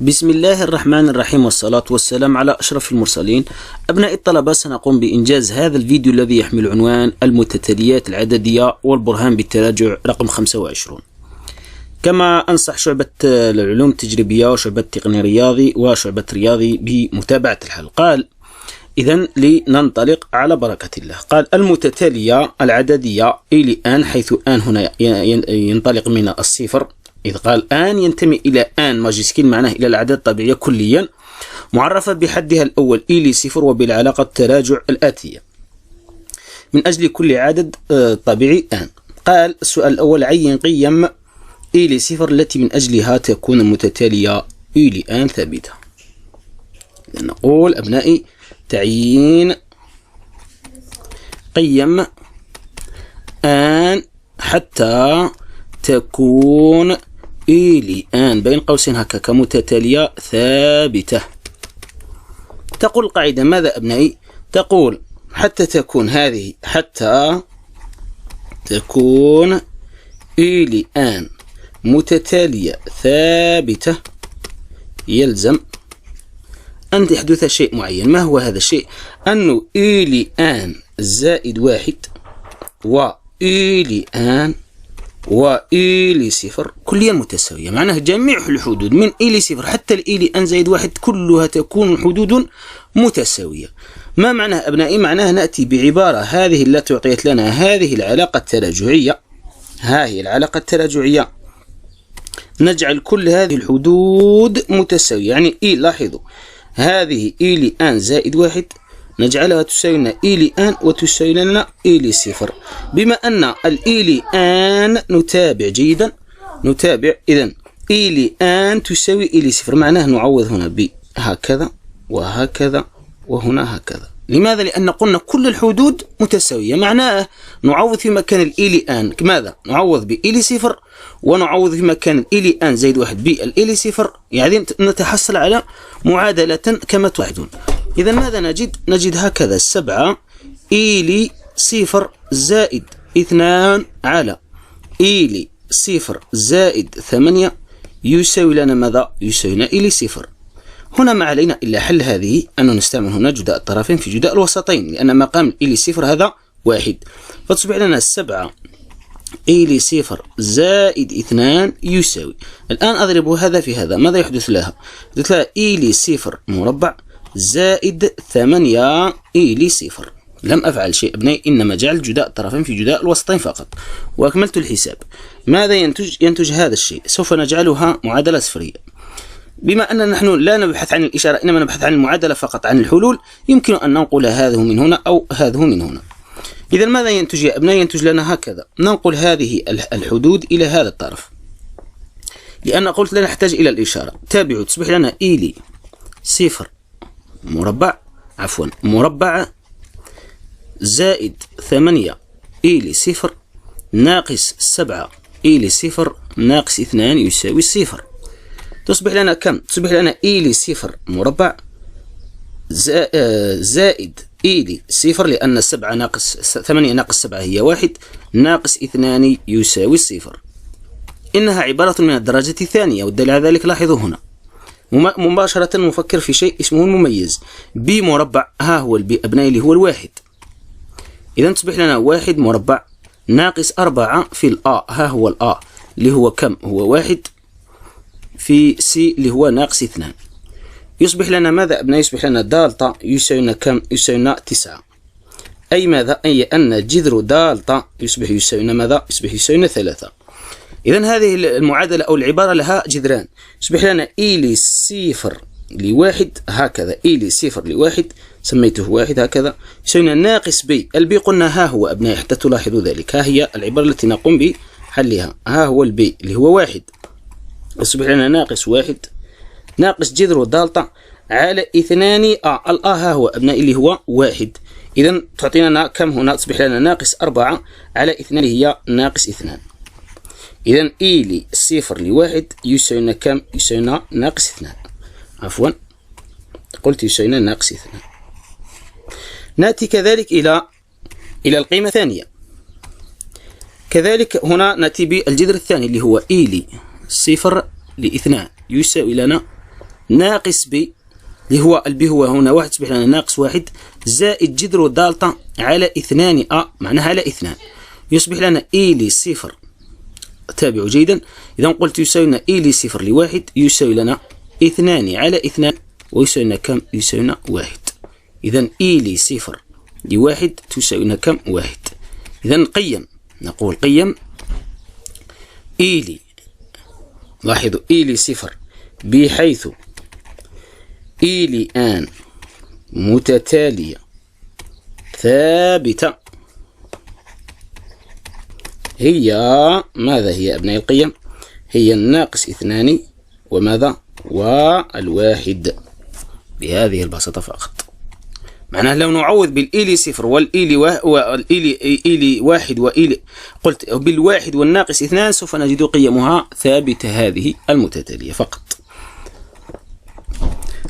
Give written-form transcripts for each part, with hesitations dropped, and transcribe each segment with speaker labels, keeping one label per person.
Speaker 1: بسم الله الرحمن الرحيم، والصلاة والسلام على أشرف المرسلين. أبناء الطلبة، سنقوم بإنجاز هذا الفيديو الذي يحمل عنوان المتتاليات العددية والبرهان بالتراجع رقم 25. كما أنصح شعبة العلوم التجريبية وشعبة التقني الرياضي وشعبة الرياضي بمتابعة الحل. قال إذن لننطلق على بركة الله. قال المتتالية العددية إلى آن، حيث آن هنا ينطلق من الصفر، إذ قال آن ينتمي إلى آن ماجسكين، معناه إلى الأعداد الطبيعية كليا، معرفة بحدها الأول إلى صفر وبالعلاقة التراجع الآتية من أجل كل عدد طبيعي آن. قال السؤال الأول: عين قيم إلى صفر التي من أجلها تكون المتتالية إلى آن ثابتة. نقول أبنائي: تعيين قيم آن حتى تكون إلى آن بين قوسين هكا كمتتالية ثابتة. تقول القاعدة ماذا أبنائي؟ تقول حتى تكون هذه، حتى تكون إلى آن متتالية ثابتة، يلزم أن تحدث شيء معين. ما هو هذا الشيء؟ أنه إلى آن زائد واحد وإلى آن وإلى صفر كليا متساوية، معناه جميع الحدود من إلى صفر حتى الإلى آن زائد واحد كلها تكون حدود متساوية. ما معناه أبنائي؟ معناه نأتي بعبارة هذه التي أعطيت لنا هذه العلاقة التراجعية، ها هي العلاقة التراجعية، نجعل كل هذه الحدود متساوية. يعني لاحظوا هذه إلى آن زائد واحد نجعلها تساوي لنا إلى آن وتساوي لنا إلى صفر. بما أن الإلى آن نتابع جيدا، نتابع، إذن إلى آن تساوي إلى صفر، معناه نعوض هنا بهكذا وهكذا وهنا هكذا. لماذا؟ لأن قلنا كل الحدود متساوية، معناه نعوض في مكان الإلى آن ماذا؟ نعوض بإلى صفر، ونعوض في مكان الإلى آن زائد واحد بالإلى صفر، يعني نتحصل على معادلة كما توحدون. إذا ماذا نجد؟ نجد هكذا 7 إلى صفر زائد 2 على إلى صفر زائد 8 يساوي لنا ماذا؟ يساوي لنا إلى صفر. هنا ما علينا إلا حل هذه، أنه نستعمل هنا جداء الطرفين في جداء الوسطين، لأن مقام إلى صفر هذا واحد، فتصبح لنا 7 إلى صفر زائد 2 يساوي. الآن أضرب هذا في هذا، ماذا يحدث لها؟ يحدث لها إلى صفر مربع زائد 8 إلى صفر. لم أفعل شيء أبنائي، إنما جعل جداء الطرفين في جداء الوسطين فقط وأكملت الحساب. ماذا ينتج؟ ينتج هذا الشيء، سوف نجعلها معادلة صفرية. بما أننا نحن لا نبحث عن الإشارة إنما نبحث عن المعادلة فقط، عن الحلول، يمكن أن ننقل هذه من هنا أو هذه من هنا. إذا ماذا ينتج يا أبنائي؟ ينتج لنا هكذا، ننقل هذه الحدود إلى هذا الطرف، لأن قلت لا نحتاج إلى الإشارة. تابعوا، تصبح لنا إلى صفر مربع زائد 8 إلى صفر ناقص 7 إلى صفر ناقص 2 يساوي صفر. تصبح لنا كم؟ تصبح لنا إلى صفر مربع زائد إلى صفر، لأن 7 ناقص 8 ناقص 7 هي 1 ناقص 2 يساوي صفر. إنها عبارة من الدرجة الثانية، والدليل على ذلك لاحظوا هنا مباشرة نفكر في شيء اسمه المميز. ب مربع، ها هو البي أبنائي اللي هو الواحد، إذا تصبح لنا 1 مربع ناقص 4 في الآ، ها هو الآ اللي هو كم؟ هو 1 في سي اللي هو ناقص 2. يصبح لنا ماذا أبنائي؟ يصبح لنا دالتا يساوي لنا كم؟ يساوي لنا 9. أي ماذا؟ أي أن جذر دالتا يصبح يساوي لنا ماذا؟ يصبح يساوي لنا 3. إذن هذه المعادلة أو العبارة لها جذران، يصبح لنا إلى صفر لواحد هكذا، إلى صفر لواحد سميته واحد هكذا يساوي لنا ناقص بي. البي قلنا ها هو أبنائي حتى تلاحظوا ذلك، ها هي العبارة التي نقوم بحلها، ها هو البي اللي هو واحد، يصبح لنا ناقص واحد ناقص جذر دالتا على 2 الآ، ها هو أبنائي اللي هو واحد. إذن تعطينا كم هنا؟ تصبح لنا ناقص 4 على 2 هي ناقص 2. إذن إلى صفر لواحد يساوي لنا كم؟ يساوي لنا ناقص 2. عفوا قلت يساوي لنا ناقص 2. نأتي كذلك إلى القيمة الثانية. كذلك هنا نأتي بالجذر الثاني اللي هو إلى صفر ل2 يساوي لنا ناقص ب اللي هو البي هو هنا واحد، تصبح لنا ناقص واحد زائد جذر دالتا على 2 معناها على 2 يصبح لنا إي لصفر. تابعوا جيدا. إذا قلت يساوي لنا إي لصفر لواحد يساوي لنا 2 على 2 ويساوي لنا كم؟ يساوي لنا 1. إذا إي لصفر لواحد تساوي لنا كم؟ 1. إذا قيم، نقول قيم إي لي، لاحظوا إي لصفر بحيث إي لآن متتالية ثابتة هي ماذا هي أبناء القيم؟ هي الناقص 2 وماذا؟ والواحد، بهذه البساطة فقط. معناه لو نعوض بالإيلي صفر والإيلي واحد وإيلي قلت بالواحد والناقص 2 سوف نجد قيمها ثابتة هذه المتتالية فقط.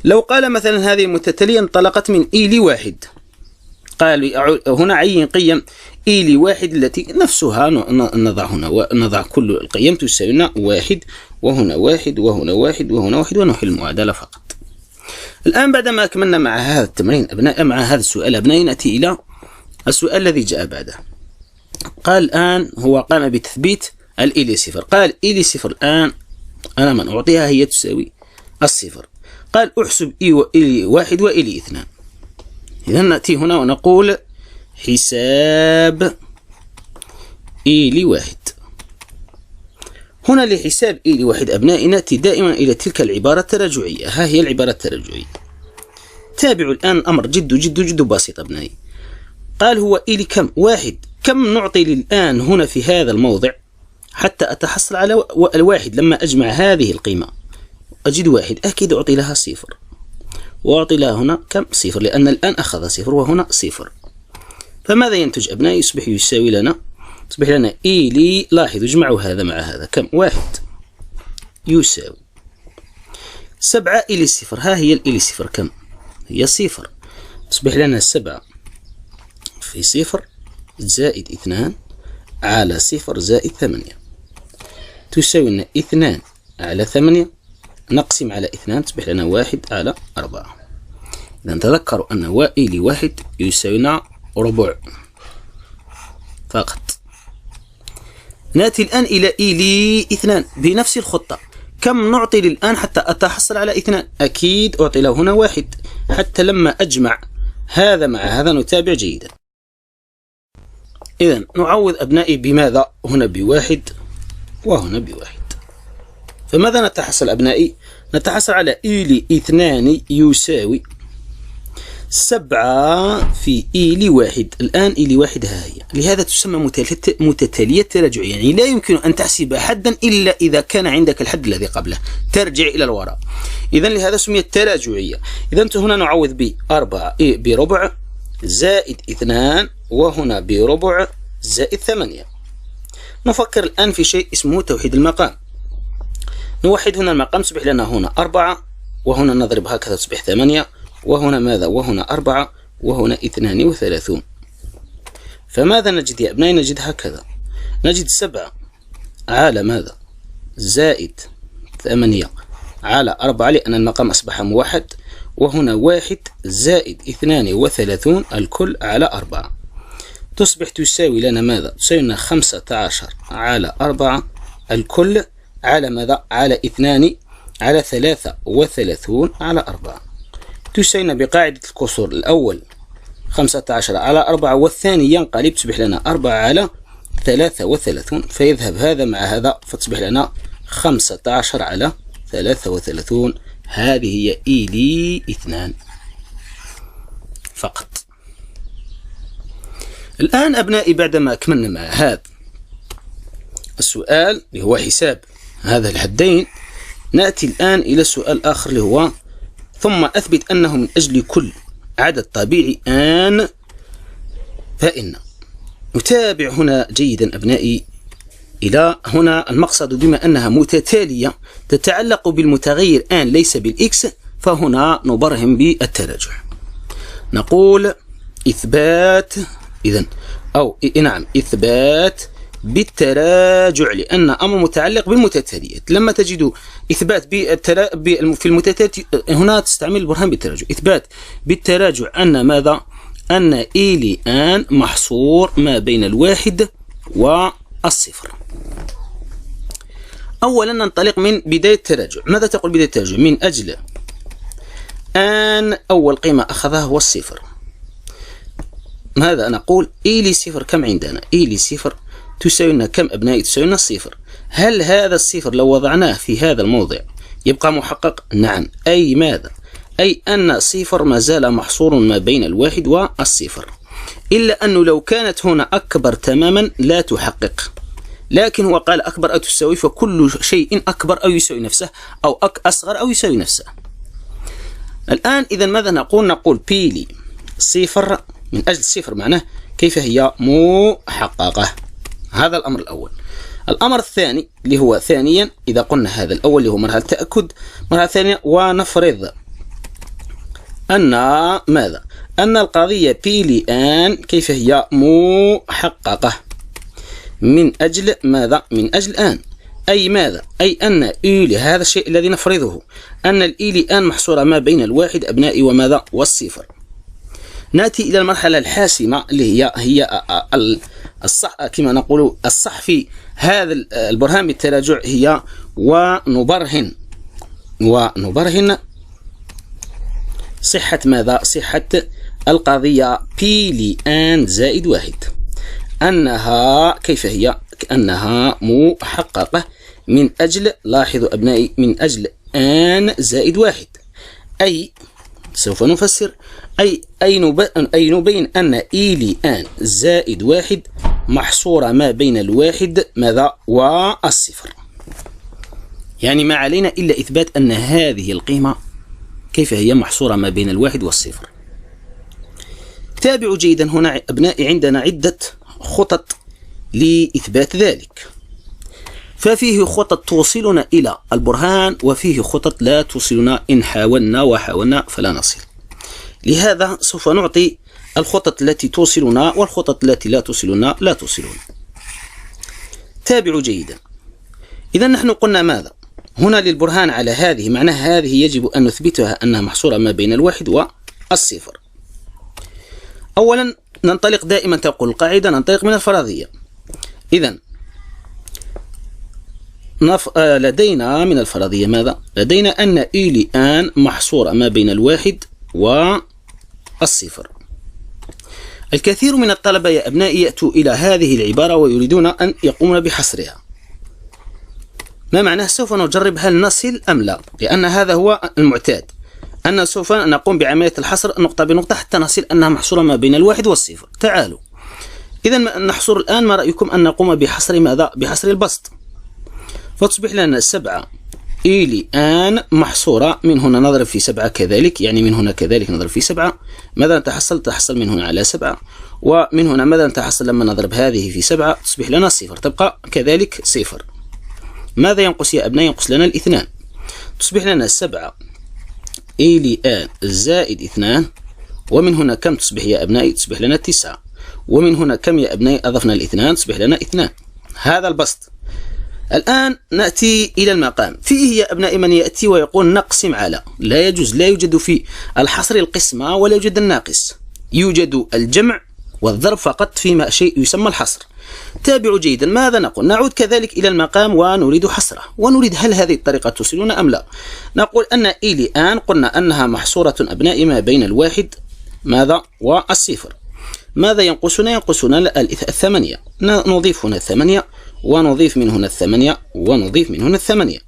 Speaker 1: لو قال مثلا هذه المتتالية انطلقت من إيلي واحد، قال هنا عين قيم إيلي واحد التي نفسها نضع هنا ونضع كل القيم تساوي لنا 1 وهنا 1 وهنا 1 وهنا 1 ونحل المعادلة فقط. الآن بعدما أكملنا مع هذا التمرين أبناء، مع هذا السؤال أبناء، نأتي إلى السؤال الذي جاء بعده. قال الآن هو قام بتثبيت الإيلي صفر. قال إيلي صفر الآن أنا من أعطيها هي تساوي الصفر. قال أحسب إيلي واحد وإيلي 2. إذا نأتي هنا ونقول حساب إيلي واحد. هنا لحساب إيلي واحد أبنائي نأتي دائما إلى تلك العبارة التراجعية. ها هي العبارة التراجعية. تابعوا الآن الأمر جد جد جد بسيط أبنائي. قال هو إيلي كم؟ 1. كم نعطي الآن هنا في هذا الموضع حتى أتحصل على الواحد؟ لما أجمع هذه القيمة أجد 1 أكيد أعطي لها 0 وأعطي لها هنا كم؟ 0، لأن الآن أخذ 0 وهنا 0. فماذا ينتج أبنائي؟ يصبح يساوي لنا، يصبح لنا إيلي، لاحظوا اجمعوا هذا مع هذا كم؟ 1 يساوي 7 إيلي صفر. ها هي الإيلي صفر كم؟ هي 0. يصبح لنا 7 في 0 زائد 2 على 0 زائد 8 تساوي لنا 2 على 8 نقسم على 2 تصبح لنا 1 على 4. إذا تذكروا أن إيلي واحد يساوي لنا ربع فقط. نأتي الآن إلى إيلي 2 بنفس الخطة. كم نعطي الآن حتى أتحصل على 2؟ أكيد أعطي له هنا 1 حتى لما أجمع هذا مع هذا نتابع جيدا. إذا نعوض أبنائي بماذا؟ هنا ب1 وهنا ب1. فماذا نتحصل أبنائي؟ نتحصل على إيلي 2 يساوي 7 في إيلي 1. الآن إيلي 1 ها هي، لهذا تسمى متتالية تراجعية، يعني لا يمكن أن تحسب حدا إلا إذا كان عندك الحد الذي قبله، ترجع إلى الوراء. إذا لهذا سميت تراجعية. إذا هنا نعوض ب4 بربع زائد 2 وهنا بربع زائد 8. نفكر الآن في شيء اسمه توحيد المقام. نوحد هنا المقام، تصبح لنا هنا 4 وهنا نضرب هكذا تصبح 8 وهنا ماذا؟ وهنا 4 وهنا 32. فماذا نجد يا أبنائي؟ نجد هكذا، نجد 7 على ماذا؟ زائد 8 على 4 لأن المقام أصبح موحد، وهنا 1 زائد 32 الكل على 4 تصبح تساوي لنا ماذا؟ تساوي لنا 15 على 4 الكل على ماذا؟ على 2 على 33 على 4 تساوي بقاعدة الكسور الأول 15 على 4 والثاني ينقلب تصبح لنا 4 على 33، فيذهب هذا مع هذا فتصبح لنا 15 على 33. هذه هي إيلي 2 فقط. الآن أبنائي بعدما أكملنا مع هذا السؤال اللي هو حساب هذا الحدين، نأتي الآن إلى السؤال الآخر اللي هو ثم أثبت أنه من أجل كل عدد طبيعي آن فإن. نتابع هنا جيدا أبنائي إلى هنا المقصد، بما أنها متتالية تتعلق بالمتغير آن ليس بالإكس، فهنا نبرهن بالتراجع. نقول إثبات إذن أو نعم إثبات بالتراجع، لأن أمر متعلق بالمتتاليات. لما تجد إثبات في المتتاليات هنا تستعمل البرهان بالتراجع. إثبات بالتراجع أن ماذا؟ أن إي لآن محصور ما بين الواحد والصفر. أولا ننطلق من بداية التراجع. ماذا تقول بداية التراجع؟ من أجل أن أول قيمة أخذها هو الصفر. ماذا نقول؟ إي لصفر كم عندنا؟ إي لصفر تساوي لنا كم أبنائي؟ تساوي لنا الصفر. هل هذا الصفر لو وضعناه في هذا الموضع يبقى محقق؟ نعم. أي ماذا؟ أي أن صفر ما زال محصور ما بين الواحد والصفر، إلا أنه لو كانت هنا أكبر تماما لا تحقق، لكن هو قال أكبر أو تساوي، فكل شيء أكبر أو يساوي نفسه أو أصغر أو يساوي نفسه. الآن إذا ماذا نقول؟ نقول بي لي صفر من أجل الصفر معناه كيف هي محققة. هذا الأمر الأول. الأمر الثاني اللي هو ثانيا، إذا قلنا هذا الأول اللي هو مرحلة التأكد، مرحلة ثانية ونفرض أن ماذا؟ أن القضية بي لآن كيف هي محققة من أجل ماذا؟ من أجل آن. أي ماذا؟ أي أن إي هذا الشيء الذي نفرضه أن الإي لآن محصورة ما بين الواحد أبنائي وماذا؟ والصفر. نأتي إلى المرحلة الحاسمة اللي هي الصح كما نقول الصح في هذا البرهان بالتراجع، هي ونبرهن صحة ماذا؟ صحة القضية بي لآن زائد واحد، أنها كيف هي؟ أنها محققة من أجل، لاحظوا أبنائي، من أجل آن زائد واحد. أي سوف نفسر أي نبين أن إي لآن زائد واحد محصورة ما بين الواحد ماذا؟ والصفر. يعني ما علينا إلا إثبات أن هذه القيمة كيف هي محصورة ما بين الواحد والصفر. تابعوا جيدا، هنا أبنائي عندنا عدة خطط لإثبات ذلك، ففيه خطط توصلنا إلى البرهان وفيه خطط لا توصلنا، إن حاولنا وحاولنا فلا نصل. لهذا سوف نعطي الخطط التي توصلنا والخطط التي لا توصلنا لا توصلنا. تابعوا جيدا. إذا نحن قلنا ماذا؟ هنا للبرهان على هذه، معناها هذه يجب أن نثبتها أنها محصورة ما بين الواحد والصفر. أولا ننطلق دائما، تقول القاعدة ننطلق من الفرضية. إذا لدينا من الفرضية ماذا؟ لدينا أن إي لآن محصورة ما بين الواحد والصفر. الكثير من الطلبة يا أبنائي يأتوا إلى هذه العبارة ويريدون أن يقومون بحصرها. ما معناه؟ سوف نجرب هل نصل أم لا، لأن هذا هو المعتاد، أن سوف نقوم بعملية الحصر نقطة بنقطة حتى نصل أنها محصورة ما بين الواحد والصفر. تعالوا إذا نحصر الآن. ما رأيكم أن نقوم بحصر ماذا؟ بحصر البسط. فتصبح لنا 7 إي لآن محصورة، من هنا نضرب في 7 كذلك، يعني من هنا كذلك نضرب في 7. ماذا نتحصل؟ تحصل من هنا على 7، ومن هنا ماذا نتحصل لما نضرب هذه في 7؟ تصبح لنا صفر، تبقى كذلك صفر. ماذا ينقص يا أبناء؟ ينقص لنا الاثنان. تصبح لنا 7 إي لآن زائد 2، ومن هنا كم تصبح يا أبنائي؟ تصبح لنا 9، ومن هنا كم يا أبنائي؟ أضفنا الاثنان تصبح لنا 2. هذا البسط. الآن نأتي إلى المقام. فيه يا أبنائي من يأتي ويقول نقسم على. لا يجوز، لا يوجد في الحصر القسمة ولا يوجد الناقص، يوجد الجمع والضرب فقط فيما شيء يسمى الحصر. تابعوا جيدا. ماذا نقول؟ نعود كذلك إلى المقام ونريد حصره، ونريد هل هذه الطريقة توصلنا أم لا. نقول أن إي لآن قلنا أنها محصورة أبنائي ما بين الواحد ماذا؟ والصفر. ماذا ينقصنا؟ ينقصنا 8. نضيف هنا 8 ونضيف من هنا 8 ونضيف من هنا 8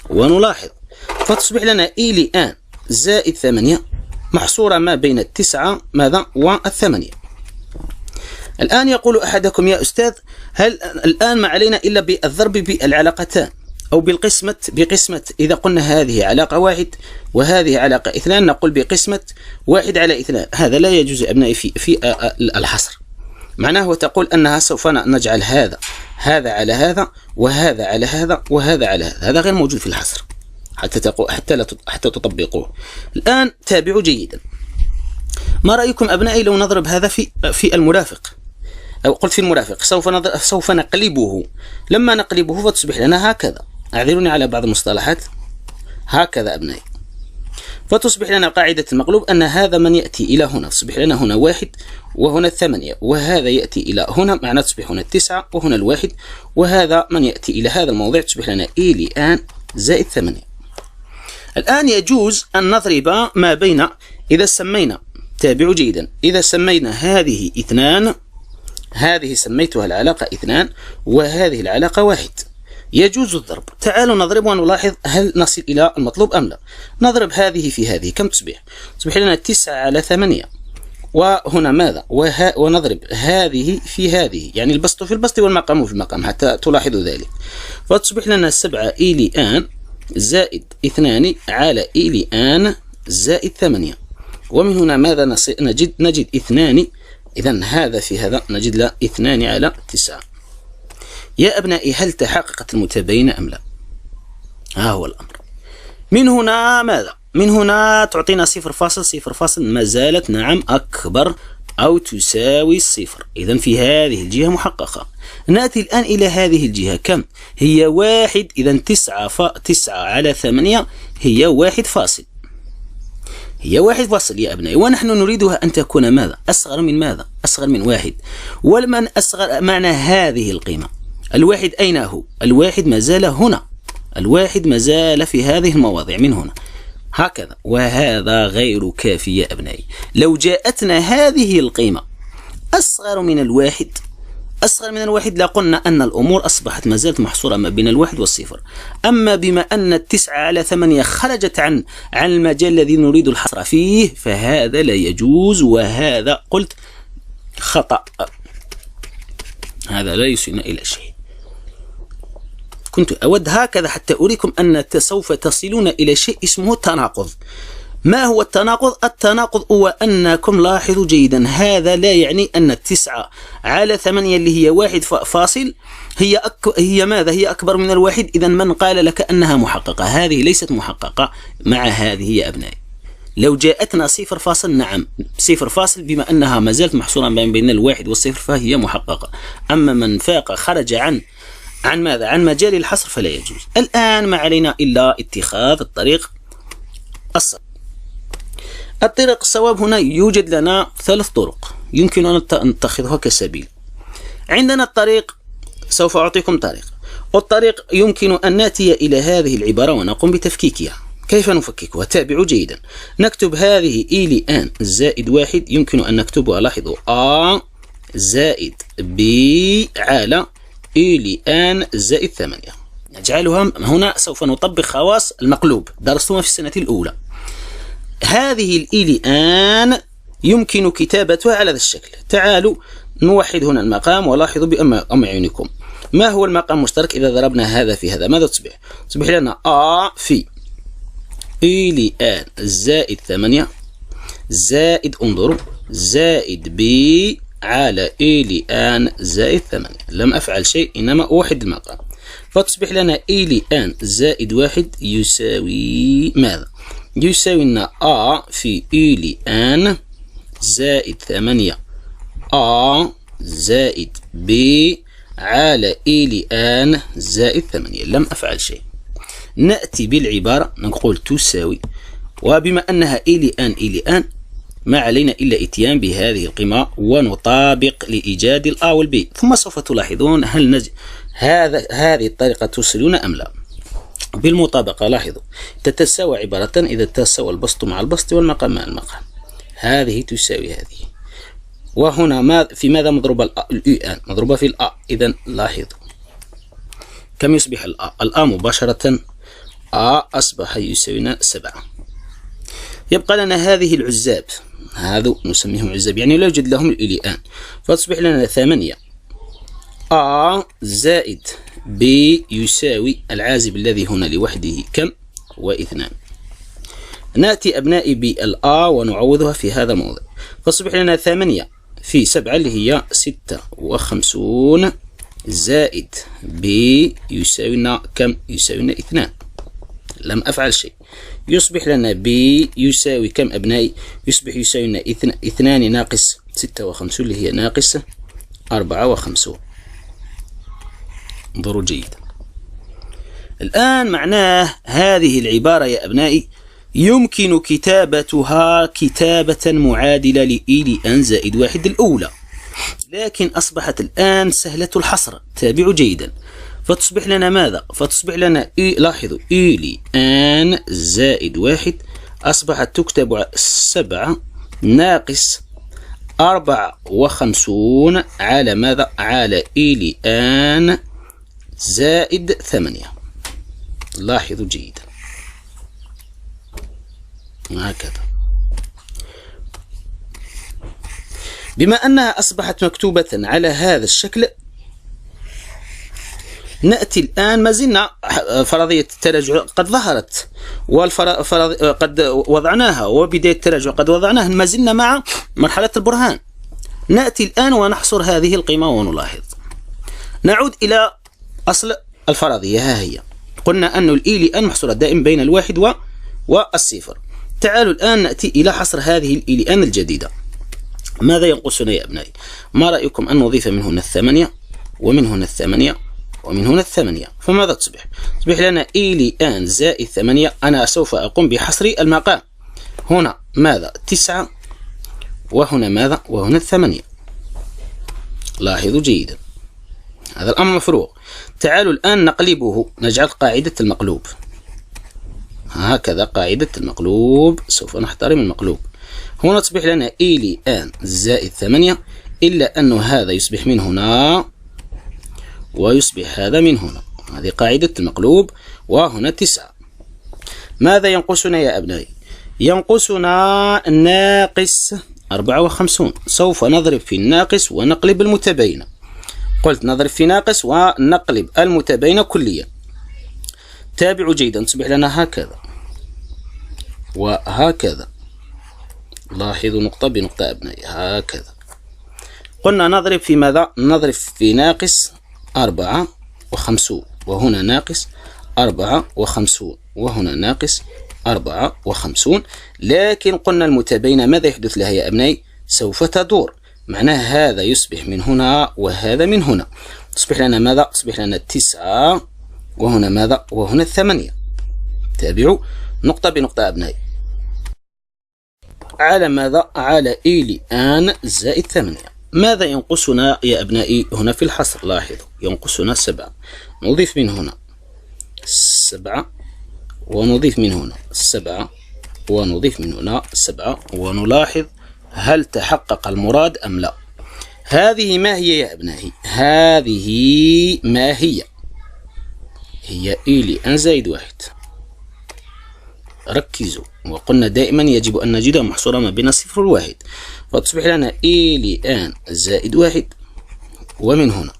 Speaker 1: ونلاحظ، فتصبح لنا إي لآن زائد 8 محصورة ما بين 9 ماذا؟ و8. الآن يقول أحدكم يا أستاذ هل الآن ما علينا إلا بالضرب بالعلاقتان أو بقسمة إذا قلنا هذه علاقة 1 وهذه علاقة 2، نقول بقسمة 1 على 2. هذا لا يجوز أبنائي في الحصر. معناه وتقول أنها سوف نجعل هذا على هذا وهذا على هذا وهذا على هذا. هذا غير موجود في الحصر حتى تطبقوه. الآن تابعوا جيدا. ما رأيكم أبنائي لو نضرب هذا في المرافق؟ أو قلت في المرافق سوف نقلبه. لما نقلبه فتصبح لنا هكذا. أعذروني على بعض المصطلحات. هكذا أبنائي. فتصبح لنا قاعدة المقلوب أن هذا من يأتي إلى هنا تصبح لنا هنا 1 وهنا 8، وهذا يأتي إلى هنا معناه تصبح هنا 9 وهنا 1، وهذا من يأتي إلى هذا الموضع تصبح لنا إلي آن زائد 8. الآن يجوز أن نضرب ما بين، إذا سمينا، تابعوا جيدا، إذا سمينا هذه 2، هذه سميتها العلاقة 2 وهذه العلاقة 1، يجوز الضرب. تعالوا نضرب ونلاحظ هل نصل إلى المطلوب أم لا. نضرب هذه في هذه، كم تصبح؟ تصبح لنا 9 على 8، وهنا ماذا؟ ونضرب هذه في هذه، يعني البسط في البسط والمقام في المقام حتى تلاحظوا ذلك. فتصبح لنا 7 إلي آن زائد 2 على إلي آن زائد 8. ومن هنا ماذا نجد 2، إذن هذا في هذا نجد له 2 على 9. يا أبنائي هل تحققت المتباينة أم لا؟ ها هو الأمر. من هنا ماذا؟ من هنا تعطينا 0.0 ما زالت نعم أكبر أو تساوي 0، إذن في هذه الجهة محققة. نأتي الآن إلى هذه الجهة، كم؟ هي 1، إذن 9 على 8 هي 1 فاصل، هي 1 فاصل يا أبنائي، ونحن نريدها أن تكون ماذا؟ أصغر من ماذا؟ أصغر من 1. ولمن أصغر معنى هذه القيمة. الواحد أين هو؟ الواحد ما زال هنا، الواحد ما زال في هذه المواضع من هنا هكذا، وهذا غير كافي يا أبنائي. لو جاءتنا هذه القيمة أصغر من الواحد، أصغر من الواحد، لقلنا أن الأمور أصبحت ما زالت محصورة ما بين 1 و0. أما بما أن 9 على 8 خرجت عن المجال الذي نريد الحصر فيه فهذا لا يجوز، وهذا قلت خطأ، هذا لا يوصلنا إلى شيء. كنت أود هكذا حتى أريكم أن سوف تصلون إلى شيء اسمه التناقض. ما هو التناقض؟ التناقض هو أنكم لاحظوا جيدا، هذا لا يعني أن 9 على 8 اللي هي 1 فاصل هي ماذا؟ هي أكبر من الواحد. إذا من قال لك أنها محققة؟ هذه ليست محققة مع هذه يا أبنائي. لو جاءتنا 0 فاصل، نعم 0 فاصل، بما أنها ما زالت محصورة بين 1 و0 فهي محققة. أما من فاق خرج عن ماذا؟ عن مجال الحصر فلا يجوز. الآن ما علينا إلا اتخاذ الطريق الصواب. الطريق الصواب هنا يوجد لنا 3 طرق يمكن أن نتخذها كسبيل. عندنا الطريق، سوف أعطيكم طريق، والطريق يمكن أن نأتي إلى هذه العبارة ونقوم بتفكيكها. كيف نفككها؟ تابعوا جيدا. نكتب هذه إلي آن زائد 1، يمكن أن نكتبها، لاحظوا، A زائد B على إلي آن زائد 8. نجعلها هنا، سوف نطبق خواص المقلوب درستموها في السنة الأولى. هذه الإلي آن يمكن كتابتها على هذا الشكل. تعالوا نوحد هنا المقام، ولاحظوا بأعينكم ما هو المقام المشترك. إذا ضربنا هذا في هذا ماذا تصبح؟ تصبح لنا A في إلي آن زائد 8 زائد، انظروا، زائد B على إلي آن زائد 8. لم أفعل شيء، إنما أوحد المقام. فتصبح لنا إلي آن زائد 1 يساوي ماذا؟ يساوي لنا A في إلي آن زائد 8 A زائد B على إلي آن زائد 8. لم أفعل شيء. نأتي بالعبارة نقول تساوي، وبما أنها إلي آن ما علينا إلا إتيان بهذه القيمة ونطابق لإيجاد الآ والبي. ثم سوف تلاحظون هل هذه الطريقة توصلون أم لا. بالمطابقة لاحظوا تتساوى عبارة إذا تساوى البسط مع البسط والمقام مع المقام. هذه تساوي هذه، وهنا في ماذا مضروبة الآن؟ مضروبة في الآ. إذا لاحظوا كم يصبح الآ مباشرة آ أصبح يساوينا 7. يبقى لنا هذه العزاب، هذا نسميهم عزاب، يعني لا يوجد لهم الإلي آن. فتصبح لنا 8 A زائد B يساوي العازب الذي هنا لوحده كم؟ و2. نأتي أبنائي بالآ ونعوضها في هذا الموضع. فتصبح لنا 8 في 7 اللي هي 56 زائد B يساوينا كم؟ يساوينا 2. لم أفعل شيء. يصبح لنا B يساوي كم أبنائي؟ يصبح يساوينا 2 ناقص 56 اللي هي ناقص 54. انظروا جيدا. الآن معناه هذه العبارة يا أبنائي يمكن كتابتها كتابة معادلة لإي لأن زائد 1 الأولى، لكن أصبحت الآن سهلة الحصر. تابعوا جيدا. فتصبح لنا ماذا؟ فتصبح لنا لاحظوا إي لأن زائد 1 أصبحت تكتب 7 ناقص 54 على ماذا؟ على إي لأن زائد 8. لاحظوا جيدا هكذا. بما أنها أصبحت مكتوبة على هذا الشكل، نأتي الآن، ما زلنا فرضية التراجع قد ظهرت قد وضعناها، وبداية التراجع قد وضعناها، ما زلنا مع مرحلة البرهان. نأتي الآن ونحصر هذه القيمة ونلاحظ. نعود إلى أصل الفرضية. ها هي. قلنا أن الإي لأن محصورة دائما بين الواحد والصفر. تعالوا الآن نأتي إلى حصر هذه الإي لأن الجديدة. ماذا ينقصنا يا أبنائي؟ ما رأيكم أن نضيف من هنا 8 ومن هنا 8 ومن هنا 8؟ فماذا تصبح؟ تصبح لنا إي لأن زائد 8. أنا سوف أقوم بحصر المقام. هنا ماذا؟ 9 وهنا ماذا؟ وهنا 8. لاحظوا جيدا هذا الأمر مفروغ. تعالوا الآن نقلبه، نجعل قاعدة المقلوب هكذا. قاعدة المقلوب سوف نحترم المقلوب. هنا تصبح لنا إي لأن زائد 8، إلا أن هذا يصبح من هنا ويصبح هذا من هنا. هذه قاعدة المقلوب. وهنا 9. ماذا ينقصنا يا أبنائي؟ ينقصنا ناقص 54. سوف نضرب في الناقص ونقلب المتباينة. قلت نضرب في ناقص ونقلب المتباينة كليا. تابعوا جيدا. تصبح لنا هكذا وهكذا. لاحظوا نقطة بنقطة أبنائي هكذا. قلنا نضرب في ماذا؟ نضرب في ناقص 54 وهنا ناقص 54 وهنا ناقص 54. لكن قلنا المتباينة ماذا يحدث لها يا أبنائي؟ سوف تدور. معناه هذا يصبح من هنا وهذا من هنا. تصبح لنا ماذا؟ تصبح لنا 9 وهنا ماذا؟ وهنا 8. تابعوا نقطة بنقطة أبنائي. على ماذا؟ على إي لأن زائد 8. ماذا ينقصنا يا أبنائي هنا في الحصر؟ لاحظوا ينقصنا 7. نضيف من هنا 7 ونضيف من هنا 7 ونضيف من هنا 7 ونلاحظ هل تحقق المراد أم لا. هذه ما هي يا أبنائي؟ هذه ما هي؟ هي إي لأن زائد 1. ركزوا. وقلنا دائما يجب أن نجدها محصورة ما بين 0 و1. فتصبح لنا إي لأن زائد 1. ومن هنا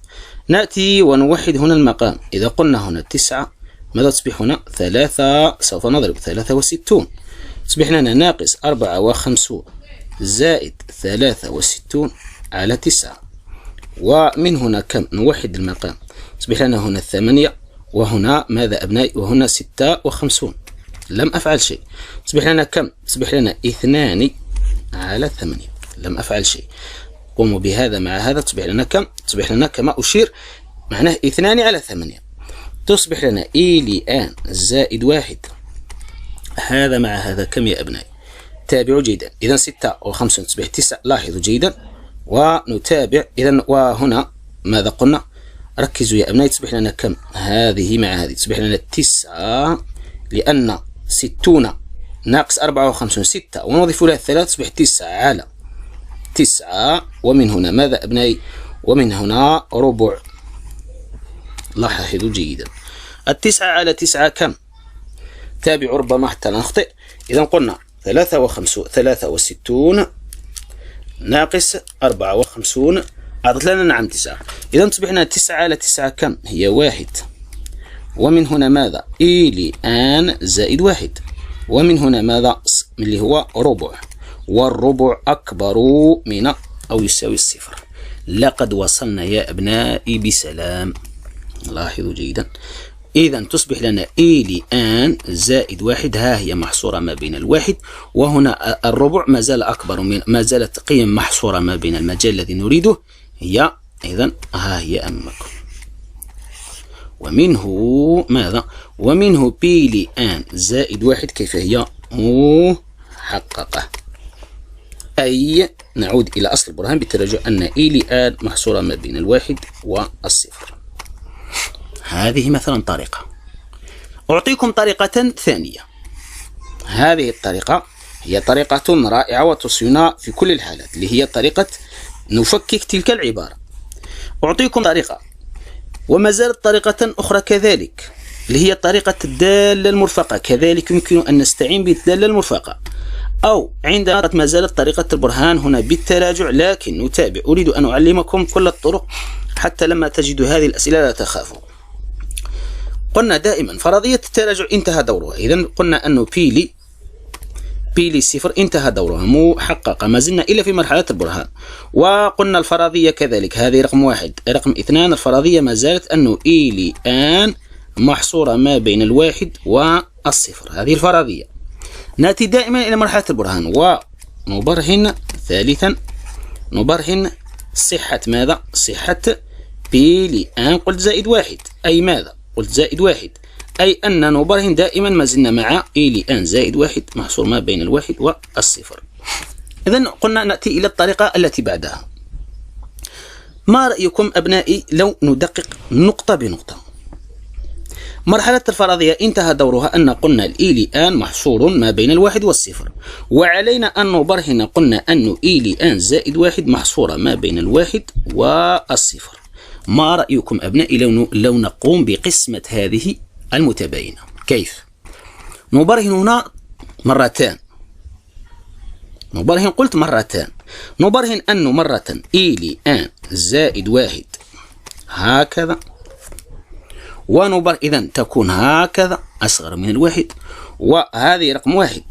Speaker 1: نأتي ونوحد هنا المقام. إذا قلنا هنا 9 ماذا تصبح هنا؟ 3. سوف نضرب 63. تصبح لنا ناقص 54 زائد 63 على 9. ومن هنا كم؟ نوحد المقام. تصبح لنا هنا 8 وهنا ماذا أبنائي؟ وهنا 56. لم أفعل شيء. تصبح لنا كم؟ تصبح لنا 2 على 8. لم أفعل شيء. قوموا بهذا مع هذا. تصبح لنا كم؟ تصبح لنا كما أشير معناه 2 على 8. تصبح لنا إي لأن زائد 1. هذا مع هذا كم يا أبنائي؟ تابعوا جيدا. إذا 6 و5 تصبح 9. لاحظوا جيدا ونتابع. إذا وهنا ماذا قلنا؟ ركزوا يا أبنائي. تصبح لنا كم؟ هذه مع هذه تصبح لنا 9، لأن 60 ناقص 54 6 ونضيف لها 3 تصبح 9 على 9. ومن هنا ماذا أبنائي؟ ومن هنا ربع. لاحظوا جيدا. 9 على 9 كم؟ تابعوا ربما حتى نخطئ. إذا قلنا 63 ناقص 54 أعطت لنا نعم 9. إذا تصبح لنا 9 على 9 كم؟ هي 1. ومن هنا ماذا؟ إي لأن زائد 1. ومن هنا ماذا؟ اللي هو ربع. والربع أكبر من أو يساوي 0. لقد وصلنا يا أبنائي بسلام. لاحظوا جيدا. إذا تصبح لنا إي لأن زائد 1. ها هي محصورة ما بين الواحد وهنا الربع ما زال أكبر من، ما زالت قيم محصورة ما بين المجال الذي نريده هي إذن ها هي أمامكم. ومنه ماذا؟ ومنه بي لآن زائد واحد كيف هي محققة، أي نعود إلى أصل البرهان بالتراجع أن إي لآن محصورة ما بين الواحد والصفر. هذه مثلا طريقة. أعطيكم طريقة ثانية. هذه الطريقة هي طريقة رائعة وتصون في كل الحالات، اللي هي طريقة نفكك تلك العبارة. أعطيكم طريقة وما زالت طريقة أخرى كذلك، اللي هي طريقة الدالة المرفقة، كذلك يمكن أن نستعين بالدالة المرفقة، أو عندنا ما زالت طريقة البرهان هنا بالتراجع، لكن نتابع. أريد أن أعلمكم كل الطرق حتى لما تجدوا هذه الأسئلة لا تخافوا. قلنا دائما فرضية التراجع انتهى دورها، إذن قلنا أنه بي لي صفر انتهى دورها محققة، ما زلنا إلا في مرحلة البرهان. وقلنا الفرضية كذلك، هذه رقم واحد. رقم اثنان الفرضية ما زالت أنه إي لآن محصورة ما بين الواحد والصفر، هذه الفرضية. نأتي دائما إلى مرحلة البرهان ونبرهن. ثالثا نبرهن صحة ماذا؟ صحة بي لآن قلت زائد واحد، أي ماذا؟ قلت زائد واحد، أي أن نبرهن دائما ما زلنا مع إي لآن زائد واحد محصور ما بين الواحد والصفر. إذن قلنا نأتي إلى الطريقة التي بعدها. ما رأيكم أبنائي لو ندقق نقطة بنقطة؟ مرحلة الفرضية انتهى دورها أن قلنا الإي لآن محصور ما بين الواحد والصفر، وعلينا أن نبرهن. قلنا أن إي لآن زائد واحد محصورة ما بين الواحد والصفر. ما رأيكم أبنائي لو نقوم بقسمة هذه المتباينة؟ كيف؟ نبرهن هنا مرتان. نبرهن قلت مرتان. نبرهن أنه مرة إي لآن زائد واحد هكذا، إذن تكون هكذا أصغر من الواحد، وهذه رقم واحد.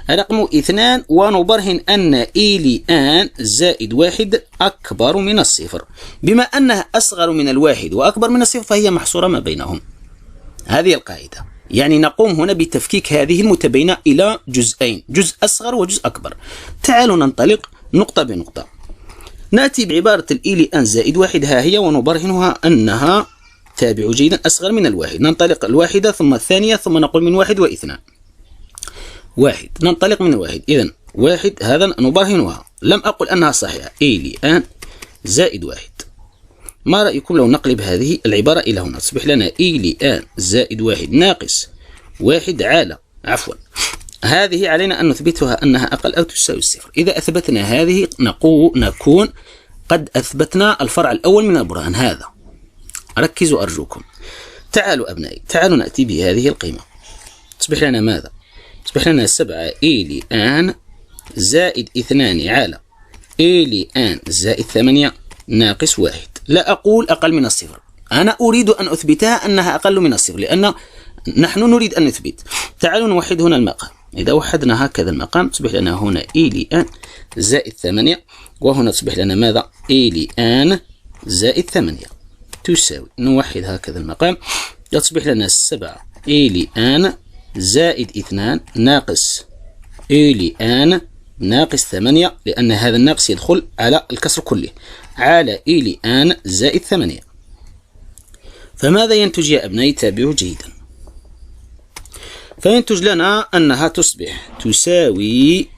Speaker 1: رقم اثنان ونبرهن أن إي لآن زائد واحد أكبر من الصفر، بما أنها أصغر من الواحد وأكبر من الصفر فهي محصورة ما بينهم. هذه القاعدة، يعني نقوم هنا بتفكيك هذه المتباينة إلى جزئين، جزء أصغر وجزء أكبر. تعالوا ننطلق نقطة بنقطة. نأتي بعبارة الإي لآن زائد واحد، ها هي، ونبرهنها أنها تابعوا جيدا أصغر من الواحد. ننطلق الواحدة ثم الثانية ثم نقول من واحد واثنان. واحد، ننطلق من الواحد. إذن واحد هذا نبرهنها، لم أقل أنها صحيحة. إي لآن زائد واحد. ما رأيكم لو نقلب هذه العبارة إلى هنا؟ تصبح لنا إي لآن زائد واحد ناقص واحد على هذه علينا أن نثبتها أنها أقل أو تساوي الصفر. إذا أثبتنا هذه نكون قد أثبتنا الفرع الأول من البرهان هذا. ركزوا أرجوكم. تعالوا أبنائي، تعالوا نأتي بهذه القيمة. تصبح لنا ماذا؟ تصبح لنا 7 إي لآن زائد 2 على إي لآن زائد 8 ناقص واحد. لا أقول أقل من الصفر، أنا أريد أن أثبتها أنها أقل من الصفر، لأن نحن نريد أن نثبت. تعالوا نوحد هنا المقام. إذا وحدنا هكذا المقام تصبح لنا هنا إي لآن زائد 8، وهنا تصبح لنا ماذا؟ إي لآن زائد 8 تساوي، نوحد هكذا المقام، تصبح لنا 7 إي لآن زائد 2 ناقص إي لآن ناقص 8، لأن هذا الناقص يدخل على الكسر كله، على إي لآن زائد 8. فماذا ينتج يا أبنائي؟ تابعوا جيدا. فينتج لنا أنها تصبح تساوي